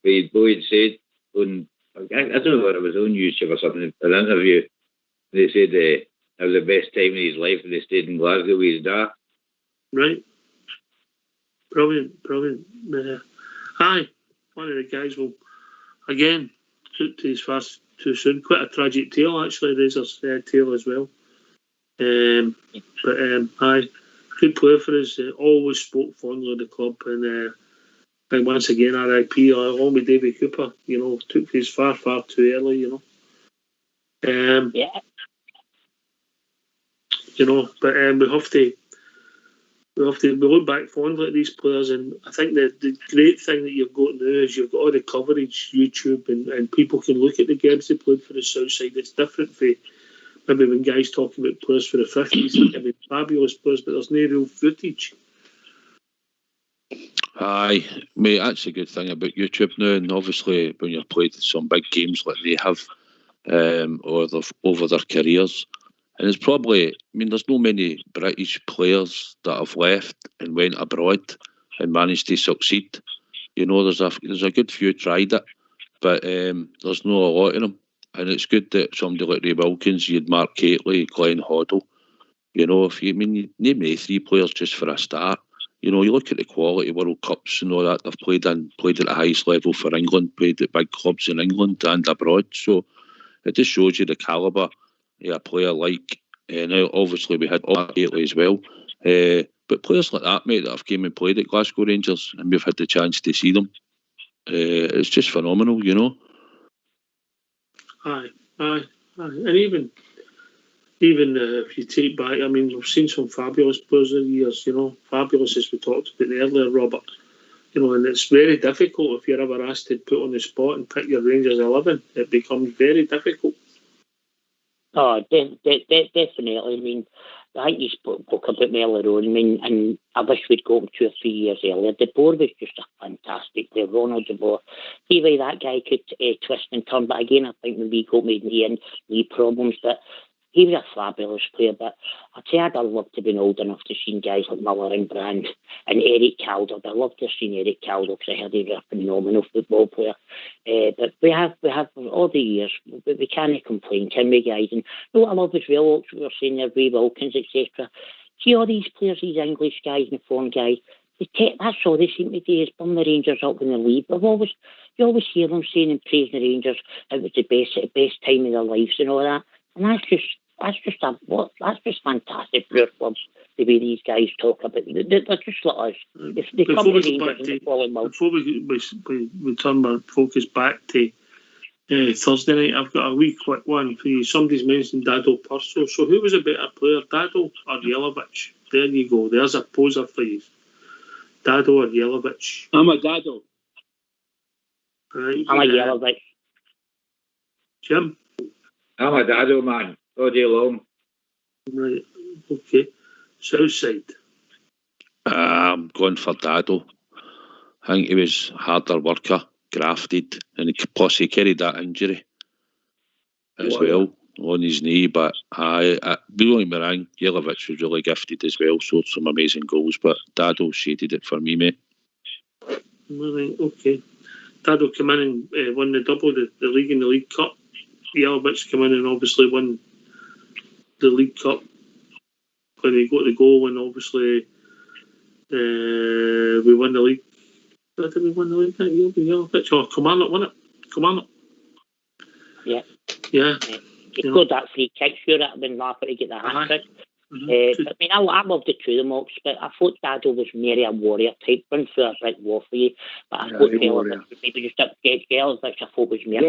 But his boy had said, I don't know whether it was on YouTube or something, an interview, they said that was the best time in his life when they stayed in Glasgow with his dad. Right. Brilliant. Aye, one of the guys will, again, took to his fast too soon. Quite a tragic tale, actually, Razor's tale as well. Aye, good player for us. Always spoke fondly of the club, and once again, RIP, along with David Cooper, you know, took his far too early, you know. Yeah. You know, but we look back fondly at these players, and I think the great thing that you've got now is you've got all the coverage, YouTube, and people can look at the games they played for the Southside. It's different for maybe when guys talking about players for the 50s. I mean, fabulous players, but there's no real footage. Aye, mate, that's a good thing about YouTube now, and obviously when you've played some big games like they have, over their careers. And it's probably, I mean, there's no many British players that have left and went abroad and managed to succeed. You know, there's a good few tried it, but there's not a lot of them. And it's good that somebody like Ray Wilkins, you'd Mark Cately, Glenn Hoddle, you know, you name the 3 players just for a start. You know, you look at the quality World Cups and all that they've played at the highest level for England, played at big clubs in England and abroad. So it just shows you the calibre of a player like. Now, obviously, we had Gately as well. But players like that, mate, that have came and played at Glasgow Rangers, and we've had the chance to see them. It's just phenomenal, you know. Aye. And even if you take back, I mean, we've seen some fabulous players over the years, you know, fabulous as we talked about earlier, Robert. You know, and it's very difficult if you're ever asked to put on the spot and pick your Rangers 11. It becomes very difficult. Oh, definitely. I mean, I think you spoke about me earlier on. I mean, and I wish we'd gone 2 or 3 years earlier. De Boer was just a fantastic player. Ronald De Boer. See why that guy could twist and turn. But again, I think when we got made in the end, we problems. But he was a fabulous player. But I'd say I'd love to be old enough to see guys like Miller and Brand and Eric Calder. I'd love to have seen Eric Calder because I heard he was a phenomenal football player. But we have all the years. We can't complain, can we, guys? And what I love as well, we were saying there, Ray Wilkins, etc. See all these players, these English guys and the foreign guys. That's all they seem to do is bum the Rangers up when they leave. You always hear them saying and praising the Rangers. It was the best time of their lives and all that. And that's just fantastic for our clubs, the way these guys talk about it. They're just like us. They come to Rangers and fall in love. Before we turn our focus back to Thursday night, I've got a wee quick one for you. Somebody's mentioned Dado Purcell. So who was a better player, Dado or Jelavic? There you go. There's a poser for you. Dado or Jelavic? I'm a Dado. Right. I'm a Jelavic. Jim? I'm a Dado, man. All day long. Right. Okay. Southside. I'm going for Dado. I think he was harder worker, grafted, and plus he carried that injury as well on his knee. But don't get me wrong, Jelavic was really gifted as well, scored some amazing goals. But Dado shaded it for me, mate. Right. Okay. Dado came in and won the double, the league and the League Cup. Jelavic came in and obviously won the League Cup when he got the goal, and obviously we won the league. Did we win the league that year? Jelavic? Oh, Kilmarnock won it. Kilmarnock. Yeah. He scored that free kick, sure, that would have been laughing to get the hat trick. I mean, I love the two of them, but I thought Dado was merely a warrior type, run through a brick wall for you. But I thought Jelavic maybe just up Jelavic, I thought was merely.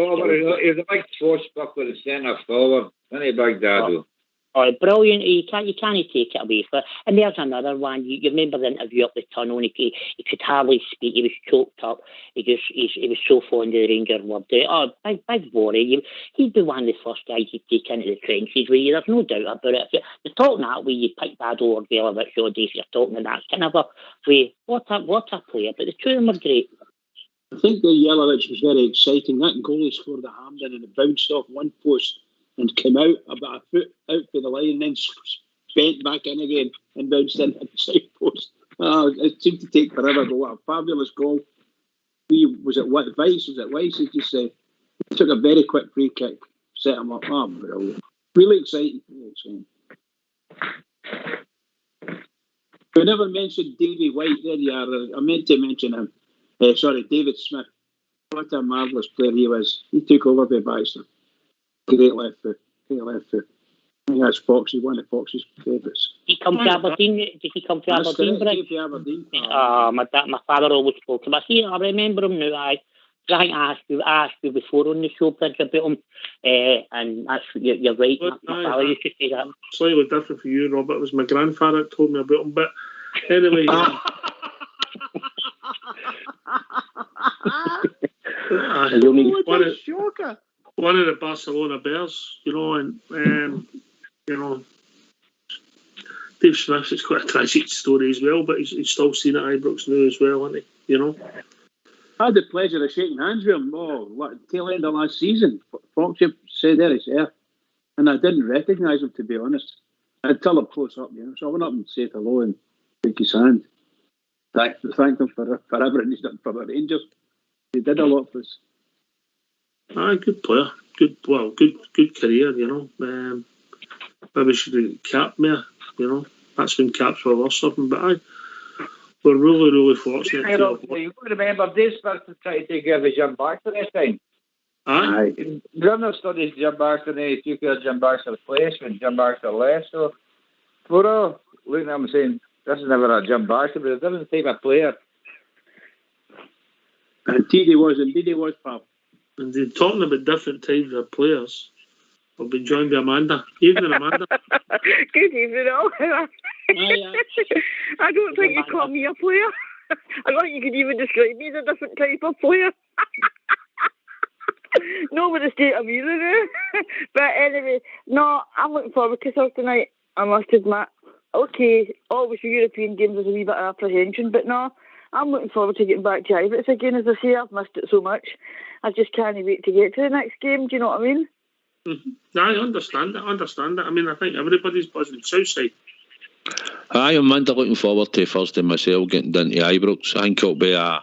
He was a big swashbuckler in centre forward, wasn't he, big Dado? Oh, brilliant! You can't take it away from. And there's another one. You remember the interview up the tunnel, and he could hardly speak. He was choked up. He was so fond of the Rangers, loved it. Oh, big worry. He'd be one of the first guys you'd take into the trenches with you. There's no doubt about it. If you're talking that way, you pick Dado or Jelavic all day. If you're talking in that kind of a way, what a player! But the two of them are great. I think the Jelavic was very exciting. That goal he scored at Hampden and it bounced off one post and came out about a foot out for the line and then bent back in again and bounced in at the side post. It seemed to take forever, but what a fabulous goal. Was it Weiss? As you say, he took a very quick free kick, set him up. Oh, brilliant. Really exciting. We never mentioned Davy White there, yeah. I meant to mention him. David Smith. What a marvellous player he was. He took over by Baxter. Great left foot. I think that's Foxy, one of Foxy's favourites. Did he come to Aberdeen? Did he come to Aberdeen? My father always spoke to him. I remember him now. I think I asked you before on the show, Bridge, about him. And that's, you're right. My father used to say that. Slightly different for you, Robert. It was my grandfather that told me about him. But anyway. One of the Barcelona Bears, and Dave Smith's, it's quite a tragic story as well, but he's still seen at Ibrox now as well, isn't he? I had the pleasure of shaking hands with him tail end of last season. Foxy say there he's there. And I didn't recognise him, to be honest, until I'm close up, So I went up and said hello and shook his hand. Thanked him for everything he's done for the Rangers. He did a lot for us. Good player. Good career, Maybe should have capped me, That's when caps were worth something, but we're really, really fortunate. You remember Dave Spurgeon tried to give a Jim Baxter this time. Aye. Brunner studies Jim Baxter and he took Jim Baxter's place when Jim Baxter left. So we're all looking at him saying, this is never a Jim Baxter, but a different type of player. Indeed he was, pal. And they're talking about different types of players. I've been joined by Amanda. Evening, Amanda. Good evening, all. I don't think you call me a player. I don't think you could even describe me as a different type of player. No, with the state of either now. But anyway, no, I'm looking forward to Thursday night, I must admit. Okay, always the European games is a wee bit of apprehension, but no, I'm looking forward to getting back to Ibrox again. As I say, I've missed it so much. I just can't wait to get to the next game. Do you know what I mean? Mm-hmm. I understand it. I mean, I think everybody's buzzing Southside. Aye, Amanda, looking forward to Thursday myself, getting down to Ibrox. I think it'll be a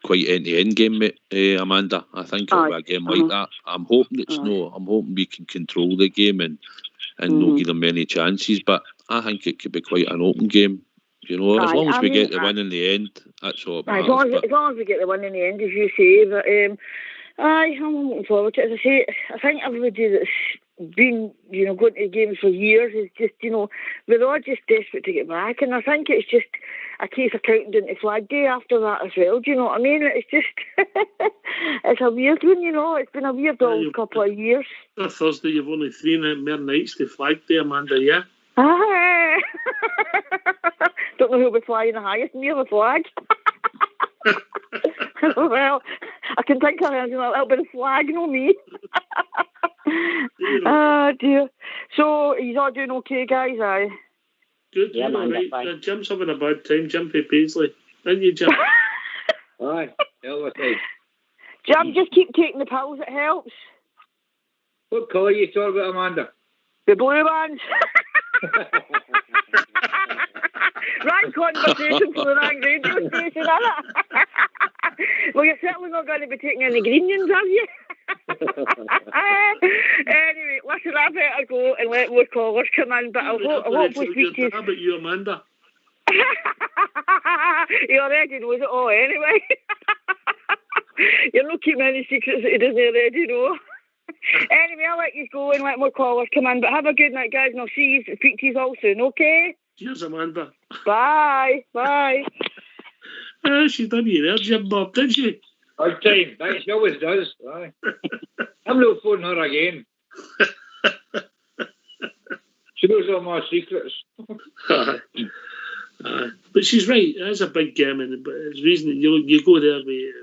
quite end-to-end game, mate, Amanda. I think it'll be a game like that. I'm hoping it's no. I'm hoping we can control the game and not give them many chances. But I think it could be quite an open game. As long as we get the win in the end, that's all it matters. As long as we get the win in the end, as you say. But I'm looking forward to it. As I say, I think everybody that's been, going to games for years is just, we're all just desperate to get back. And I think it's just a case of counting down to Flag Day after that as well. Do you know what I mean? It's just, it's a weird one, It's been a weird old couple of years. On Thursday, you've only 3 more nights to Flag Day, Amanda, yeah? Don't know who'll be flying the highest near the flag. Well, I can think of anything a little bit of flag, no me. Oh dear. So, he's all doing okay, guys, aye? Good, yeah, man, right. Jim's having a bad time, Jim Paisley. Aren't you, Jim? Aye, hell of a time. Jim, just keep taking the pills, it helps. What colour are you talking about, Amanda? The blue ones. Right conversation for the right radio station, isn't it? Well, you're certainly not going to be taking any green ones, are you? Anyway, listen, I better go and let more callers come in, but I'll hopefully speak to you. How about you, Amanda? He already knows it all anyway. You're not keeping any secrets that he doesn't already know. Anyway, I'll let you go and let more callers come in, but have a good night, guys, and I'll speak to you all soon, okay? Cheers, Amanda. Bye. She done you there, Jim Bob, did she? Good time. That she always does. Aye. I'm not phoning her again. She knows all my secrets. But she's right. It is a big game, and it's reason that you go there with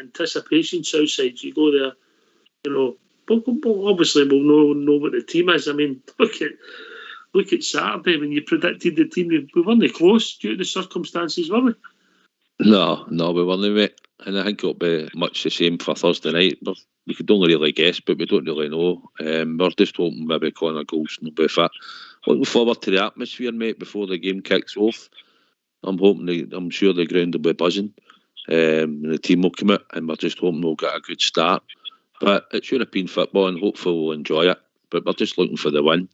anticipation. Southside, you go there. Obviously we'll know what the team is. I mean, look at Saturday when you predicted the team. We weren't close due to the circumstances, were we? No, we weren't, mate. And I think it'll be much the same for Thursday night. We could only really guess, but we don't really know. We're just hoping maybe Connor Goldson will be fit. Looking forward to the atmosphere, mate, before the game kicks off. I'm sure the ground will be buzzing. And the team will come out, and we're just hoping we'll get a good start. But it's European football, and hopefully we'll enjoy it. But we're just looking for the win.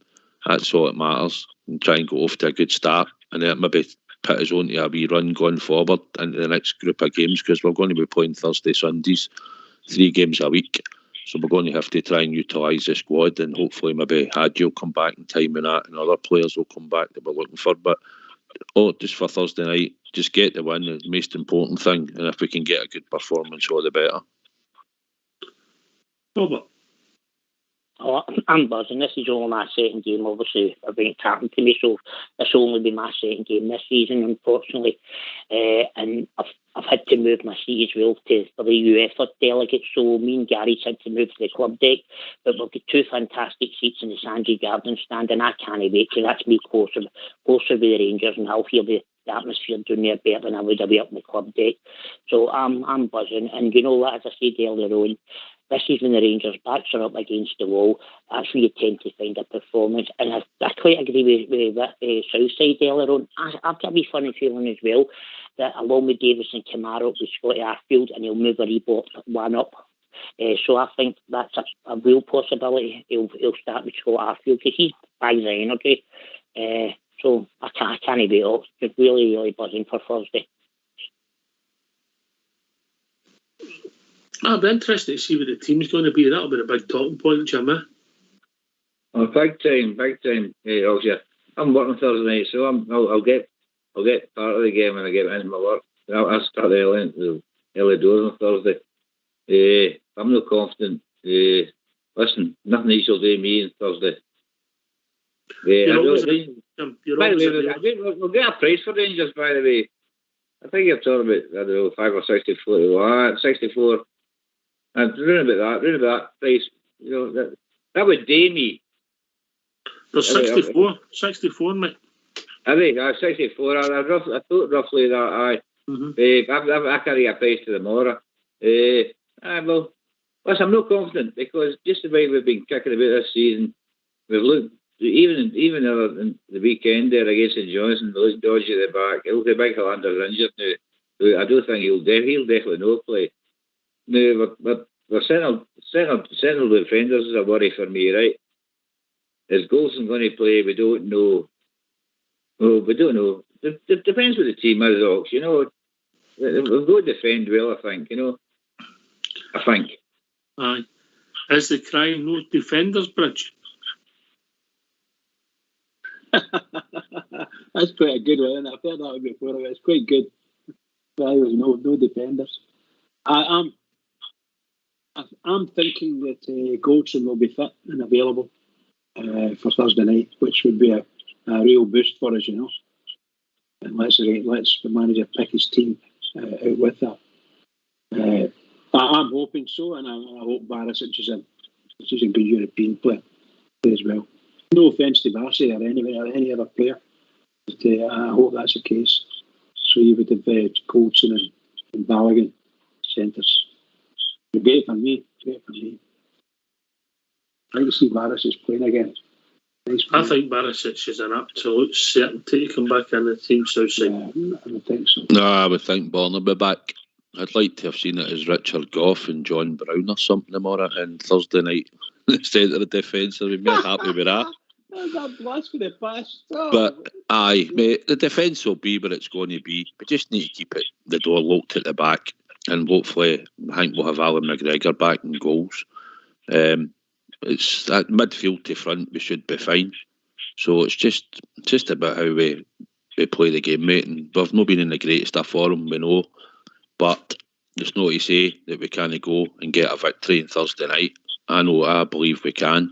That's all that matters. And try and go off to a good start, and then maybe put us on to a wee run going forward into the next group of games, because we're going to be playing Thursday, Sundays, 3 games a week. So we're going to have to try and utilise the squad, and hopefully maybe Hadji will come back in time and that, and other players will come back that we're looking for. But just for Thursday night, just get the win, the most important thing, and if we can get a good performance, all the better. Robert? Oh, I'm buzzing. This is only my second game, obviously. It's happened to me, so this will only be my second game this season, unfortunately. And I've had to move my seat as well for the UEFA delegates, so me and Gary's had to move to the club deck. But we've got 2 fantastic seats in the Sandy Garden stand, and I can't wait, because that's me closer with the Rangers, and I'll feel the atmosphere down there better than I would be up in the club deck. So I'm buzzing. And as I said earlier on, this is when the Rangers' backs are up against the wall. That's when you tend to find a performance. And I quite agree with Southside earlier on. I've got a wee funny feeling as well that along with Davis and Kamara, with Scotty Arfield, and he'll move a reebok one up. So I think that's a real possibility. He'll start with Scott Arfield because he's by the energy. So I can't wait up. Just really buzzing for Thursday. I'll be interested to see what the team's going to be. That'll be a big talking point, Jim. Oh, big time. Obviously, I'm working Thursday night, so I'll get part of the game when I get into my work. I'll start the early doors on Thursday. I'm not confident. Listen, nothing each will do me on Thursday. We'll get a price for Rangers, by the way. I think you're talking about, I don't know, 5 or 64. 64. And round about that price, that would day me. There's 64, mate. I think 64. I thought roughly that. Aye. Mm-hmm. I carry a price to tomorrow. Well, listen, I'm not confident because just the way we've been kicking about this season, we've looked even in the weekend there against St Johnstone, we looked dodgy at the back. The big Highlander's injured now. I don't think he'll definitely no play. No, we're central defenders is a worry for me, right? Is Golson going to play? We don't know. Oh, we don't know. It depends what the team is, Ox. We'll go defend well, I think. I think. Aye. Is the cry no defenders, Bridge? That's quite a good one. I've heard that before. It's quite good. There was no defenders. I'm thinking that Goldson will be fit and available for Thursday night, which would be a real boost for us, And let's the manager pick his team out with that. I'm hoping so, and I hope Barisic is a good European player as well. No offence to Barcy or any other player, but I hope that's the case. So you would have Goldson and Balogun centres. Great for me. I like to see Barisic playing again. I think Barisic is an absolute certainty to come back in the team Southside. Yeah, I would think so. No, I would think Bourne will be back. I'd like to have seen it as Richard Gough and John Brown or something tomorrow and Thursday night instead of the defence. I'd be more happy with that. That's a blast for the past. Oh. But aye, mate, the defence will be where it's going to be. We just need to keep the door locked at the back, and hopefully, I think we'll have Alan McGregor back in goals. It's at midfield to front, we should be fine. So it's just about how we play the game, mate. And we've not been in the greatest of form, we know. But there's no to say that we can't go and get a victory on Thursday night. I believe we can,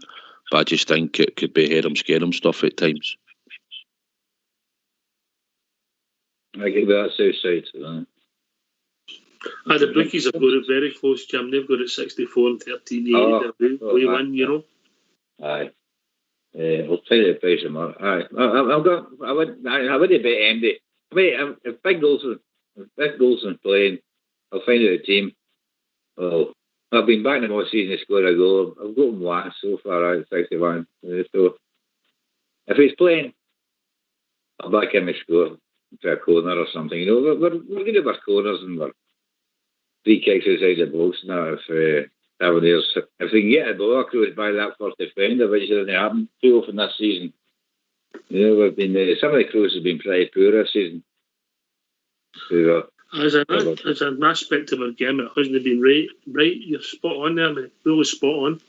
but I just think it could be head-em-scare-em stuff at times. I give that Southside. The bookies have got it very close, Jim. They've got it 64 and 13. We win, Aye. We'll try to price them up. Aye. I wouldn't bet Andy. If Big Golson's playing, I'll find out the team. Well, I've been back in the season to score a goal. I've got him last so far out 61. So if he's playing, I'll back him to score for a corner or something. We're good at our corners and we're free kicks outside the box now. If we can get a ball across by that first defender, which doesn't happen too often this season. We've been some of the crosses have been pretty poor this season. As an aspect of our game, it hasn't been right. You're spot on there, mate. Really spot on.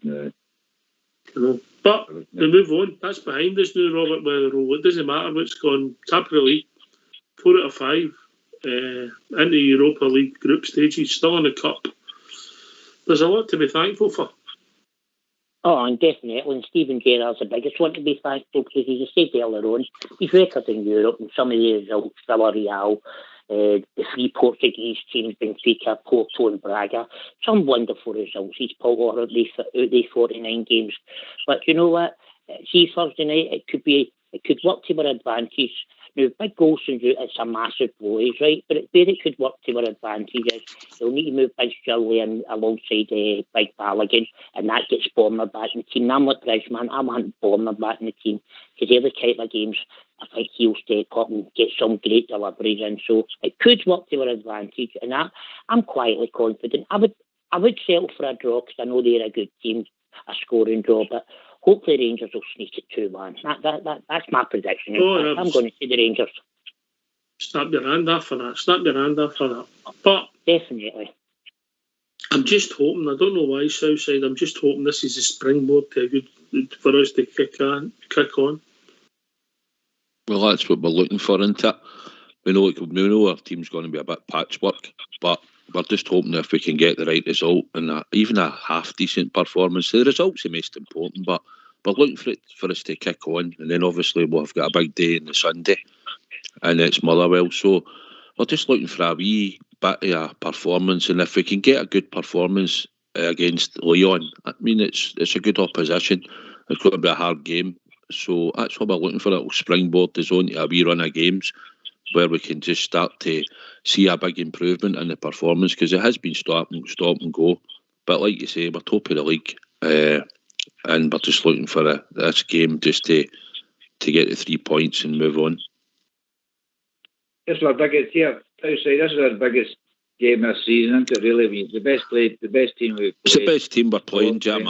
Yeah. But we move on. That's behind us now, Robert Weatherall. It doesn't matter what's gone. Top of the league, 4 out of 5. Into Europa League group stages, still in the cup. There's a lot to be thankful for. Oh, and definitely, and Stephen Gerrard's the biggest one to be thankful because, as you said earlier on, he's record in Europe and some of the results, Villarreal, the 3 Portuguese teams, Benfica, Porto and Braga, some wonderful results. He's pulled out these 49 games. But you know what? See, Thursday night, it could be It could work to our advantage. Now, Big Golson's out, it's a massive blow, right? But where it could work to our advantage is they'll need to move Big Shirley in alongside Big Balogun, and that gets Bomber back in the team. And I'm like Bridgeman, I'm hunting Bomber back in the team, because they're the type of games I think he'll step up and get some great deliveries in. So it could work to our advantage, and I'm quietly confident. I would settle for a draw, because I know they're a good team, a scoring draw, but hopefully Rangers will sneak it 2-1. That's my prediction. I'm going to say the Rangers. Snap your hand off for that. But definitely. I'm just hoping, I don't know why, Southside, I'm just hoping this is a springboard for us to kick on. Well, that's what we're looking for, isn't it? We know our team's going to be a bit patchwork, but we're just hoping if we can get the right result and even a half-decent performance. The result's the most important, but we're looking for us to kick on, and then obviously we've got a big day on the Sunday, and it's Motherwell, so we're just looking for a wee bit of a performance, and if we can get a good performance against Leon, I mean, it's a good opposition. It's going to be a hard game, so that's what we're looking for. It'll springboard us on to a wee run of games where we can just start to see a big improvement in the performance, because it has been stop and go. But like you say, we're top of the league, and we're just looking for this game just to get the 3 points and move on. This is our biggest This is our biggest game this season, isn't it? Really, the best team we've played. It's the best team we're playing, Jim.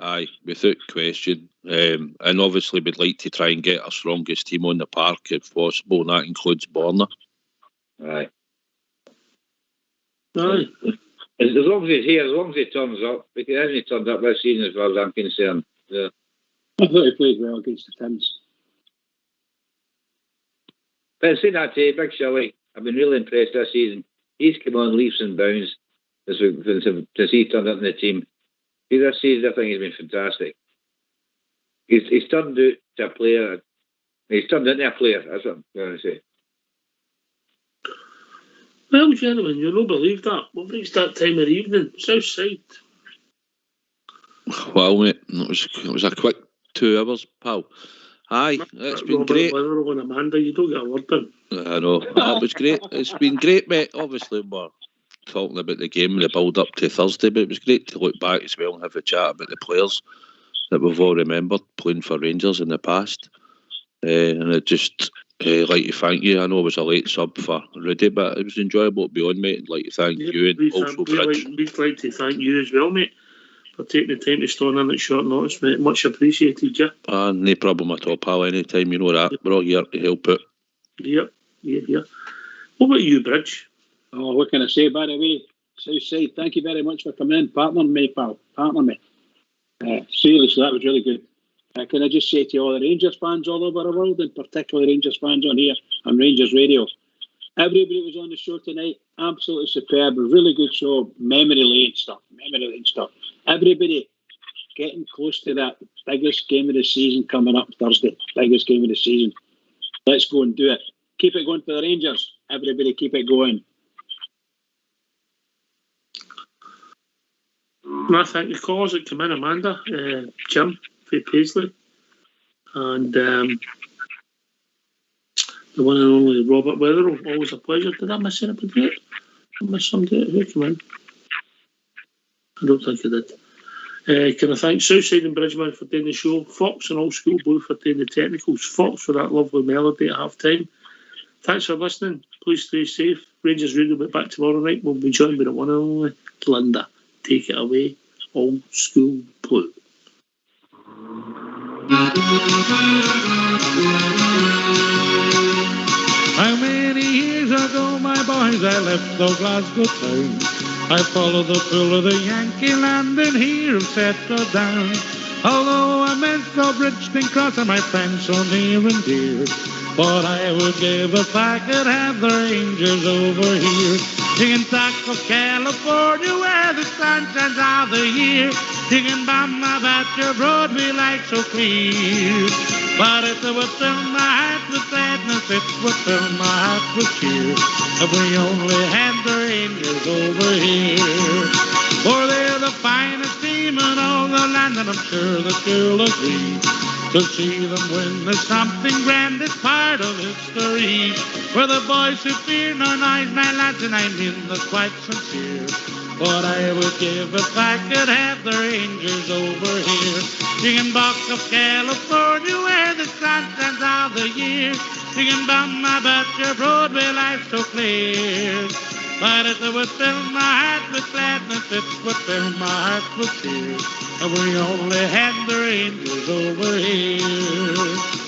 Aye, without question. And obviously, we'd like to try and get our strongest team on the park if possible, and that includes Borna. Aye. Aye. As long as he's here, as long as he turns up, because he hasn't turned up this season as far as I'm concerned. Yeah. I thought he played well against the Tims. But saying that, Big Shirley, I've been really impressed this season. He's come on leaps and bounds since he turned up in the team. This season, I think he's been fantastic. He's turned out to a player. He's turned into a player. That's what I'm going to say. Well, gentlemen, you'll not believe that. We've reached that time of the evening. Southside. Well, mate, it was a quick 2 hours, pal. Aye, it's been great. On Amanda, you don't get a word in. I know. It was great. It's been great, mate. Obviously, we're talking about the game and the build-up to Thursday, but it was great to look back as well and have a chat about the players that we've all remembered playing for Rangers in the past. And I just like to thank you. I know it was a late sub for Rudy, but it was enjoyable to be on, mate. I'd like to thank you and also Bridge. We'd like to thank you as well, mate, for taking the time to stone in at short notice, mate. Much appreciated, yeah. No problem at all, pal. Anytime, you know that. We're all here to help out. Yep. What about you, Bridge? Oh, what can I say, by the way? Southside, thank you very much for coming in. Partner me, pal. Partner me. Seriously, that was really good. Can I just say to all the Rangers fans all over the world, and particularly Rangers fans on here on Rangers Radio, everybody was on the show tonight. Absolutely superb. Really good show. Memory lane stuff. Everybody getting close to that biggest game of the season coming up Thursday. Biggest game of the season. Let's go and do it. Keep it going for the Rangers. Everybody keep it going. I thank the callers that come in, Amanda, Jim, Faye Paisley, and the one and only Robert Weatherall. Always a pleasure. Did I miss anybody? I missed somebody. Who came in? I don't think I did. Can I thank Southside and Bridgeman for doing the show, Fox and Old School Blue for doing the technicals, Fox for that lovely melody at half time. Thanks for listening. Please stay safe. Rangers Radio will be back tomorrow night. We'll be joined by the one and only Linda. Take it away, Old School Blue. How many years ago, my boys, I left the Glasgow town. I followed the pull of the Yankee land and here I've settled down. Although I meant the Bridgeton Cross and my friends so near and dear, but I would give if I could have the Rangers over here. Singing Taco, California, where the sun shines all the year. Singing Bama about your Broadway light so clear. But if it would fill my heart with sadness, it would fill my heart with cheer. If we only had the Rangers over here. For they're the finest team in all the land, and I'm sure that you'll agree. To see them win is something grand, it's part of history. For the boys who fear no noise, my lads, and I mean that's quite sincere. What I would give if I could have the Rangers over here. Singing Buck of California, where the sun shines all the year. Singing bum about your Broadway life so clear. But it would fill my heart with gladness, it would fill my heart with cheer. And we only had the Rangers over here.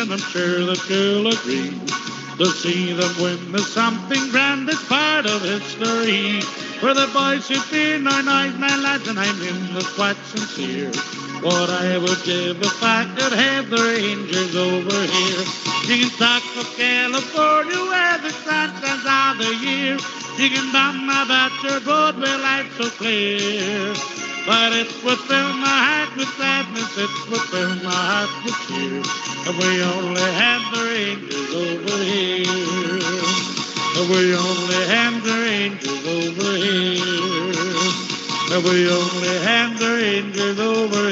And I'm sure that you'll agree. To see them win is something grand, it's part of history. For the boys who fear no noise, my lads, and I mean that's quite sincere. What I would give if I could have the Rangers over here. Singing Talk of California, where the sun shines all the year. Singing bum about your Broadway life so clear. But it would fill my heart with sadness, it would fill my heart with cheer. And we only had the Rangers over here. And we only had the Rangers over here. And we only had the Rangers over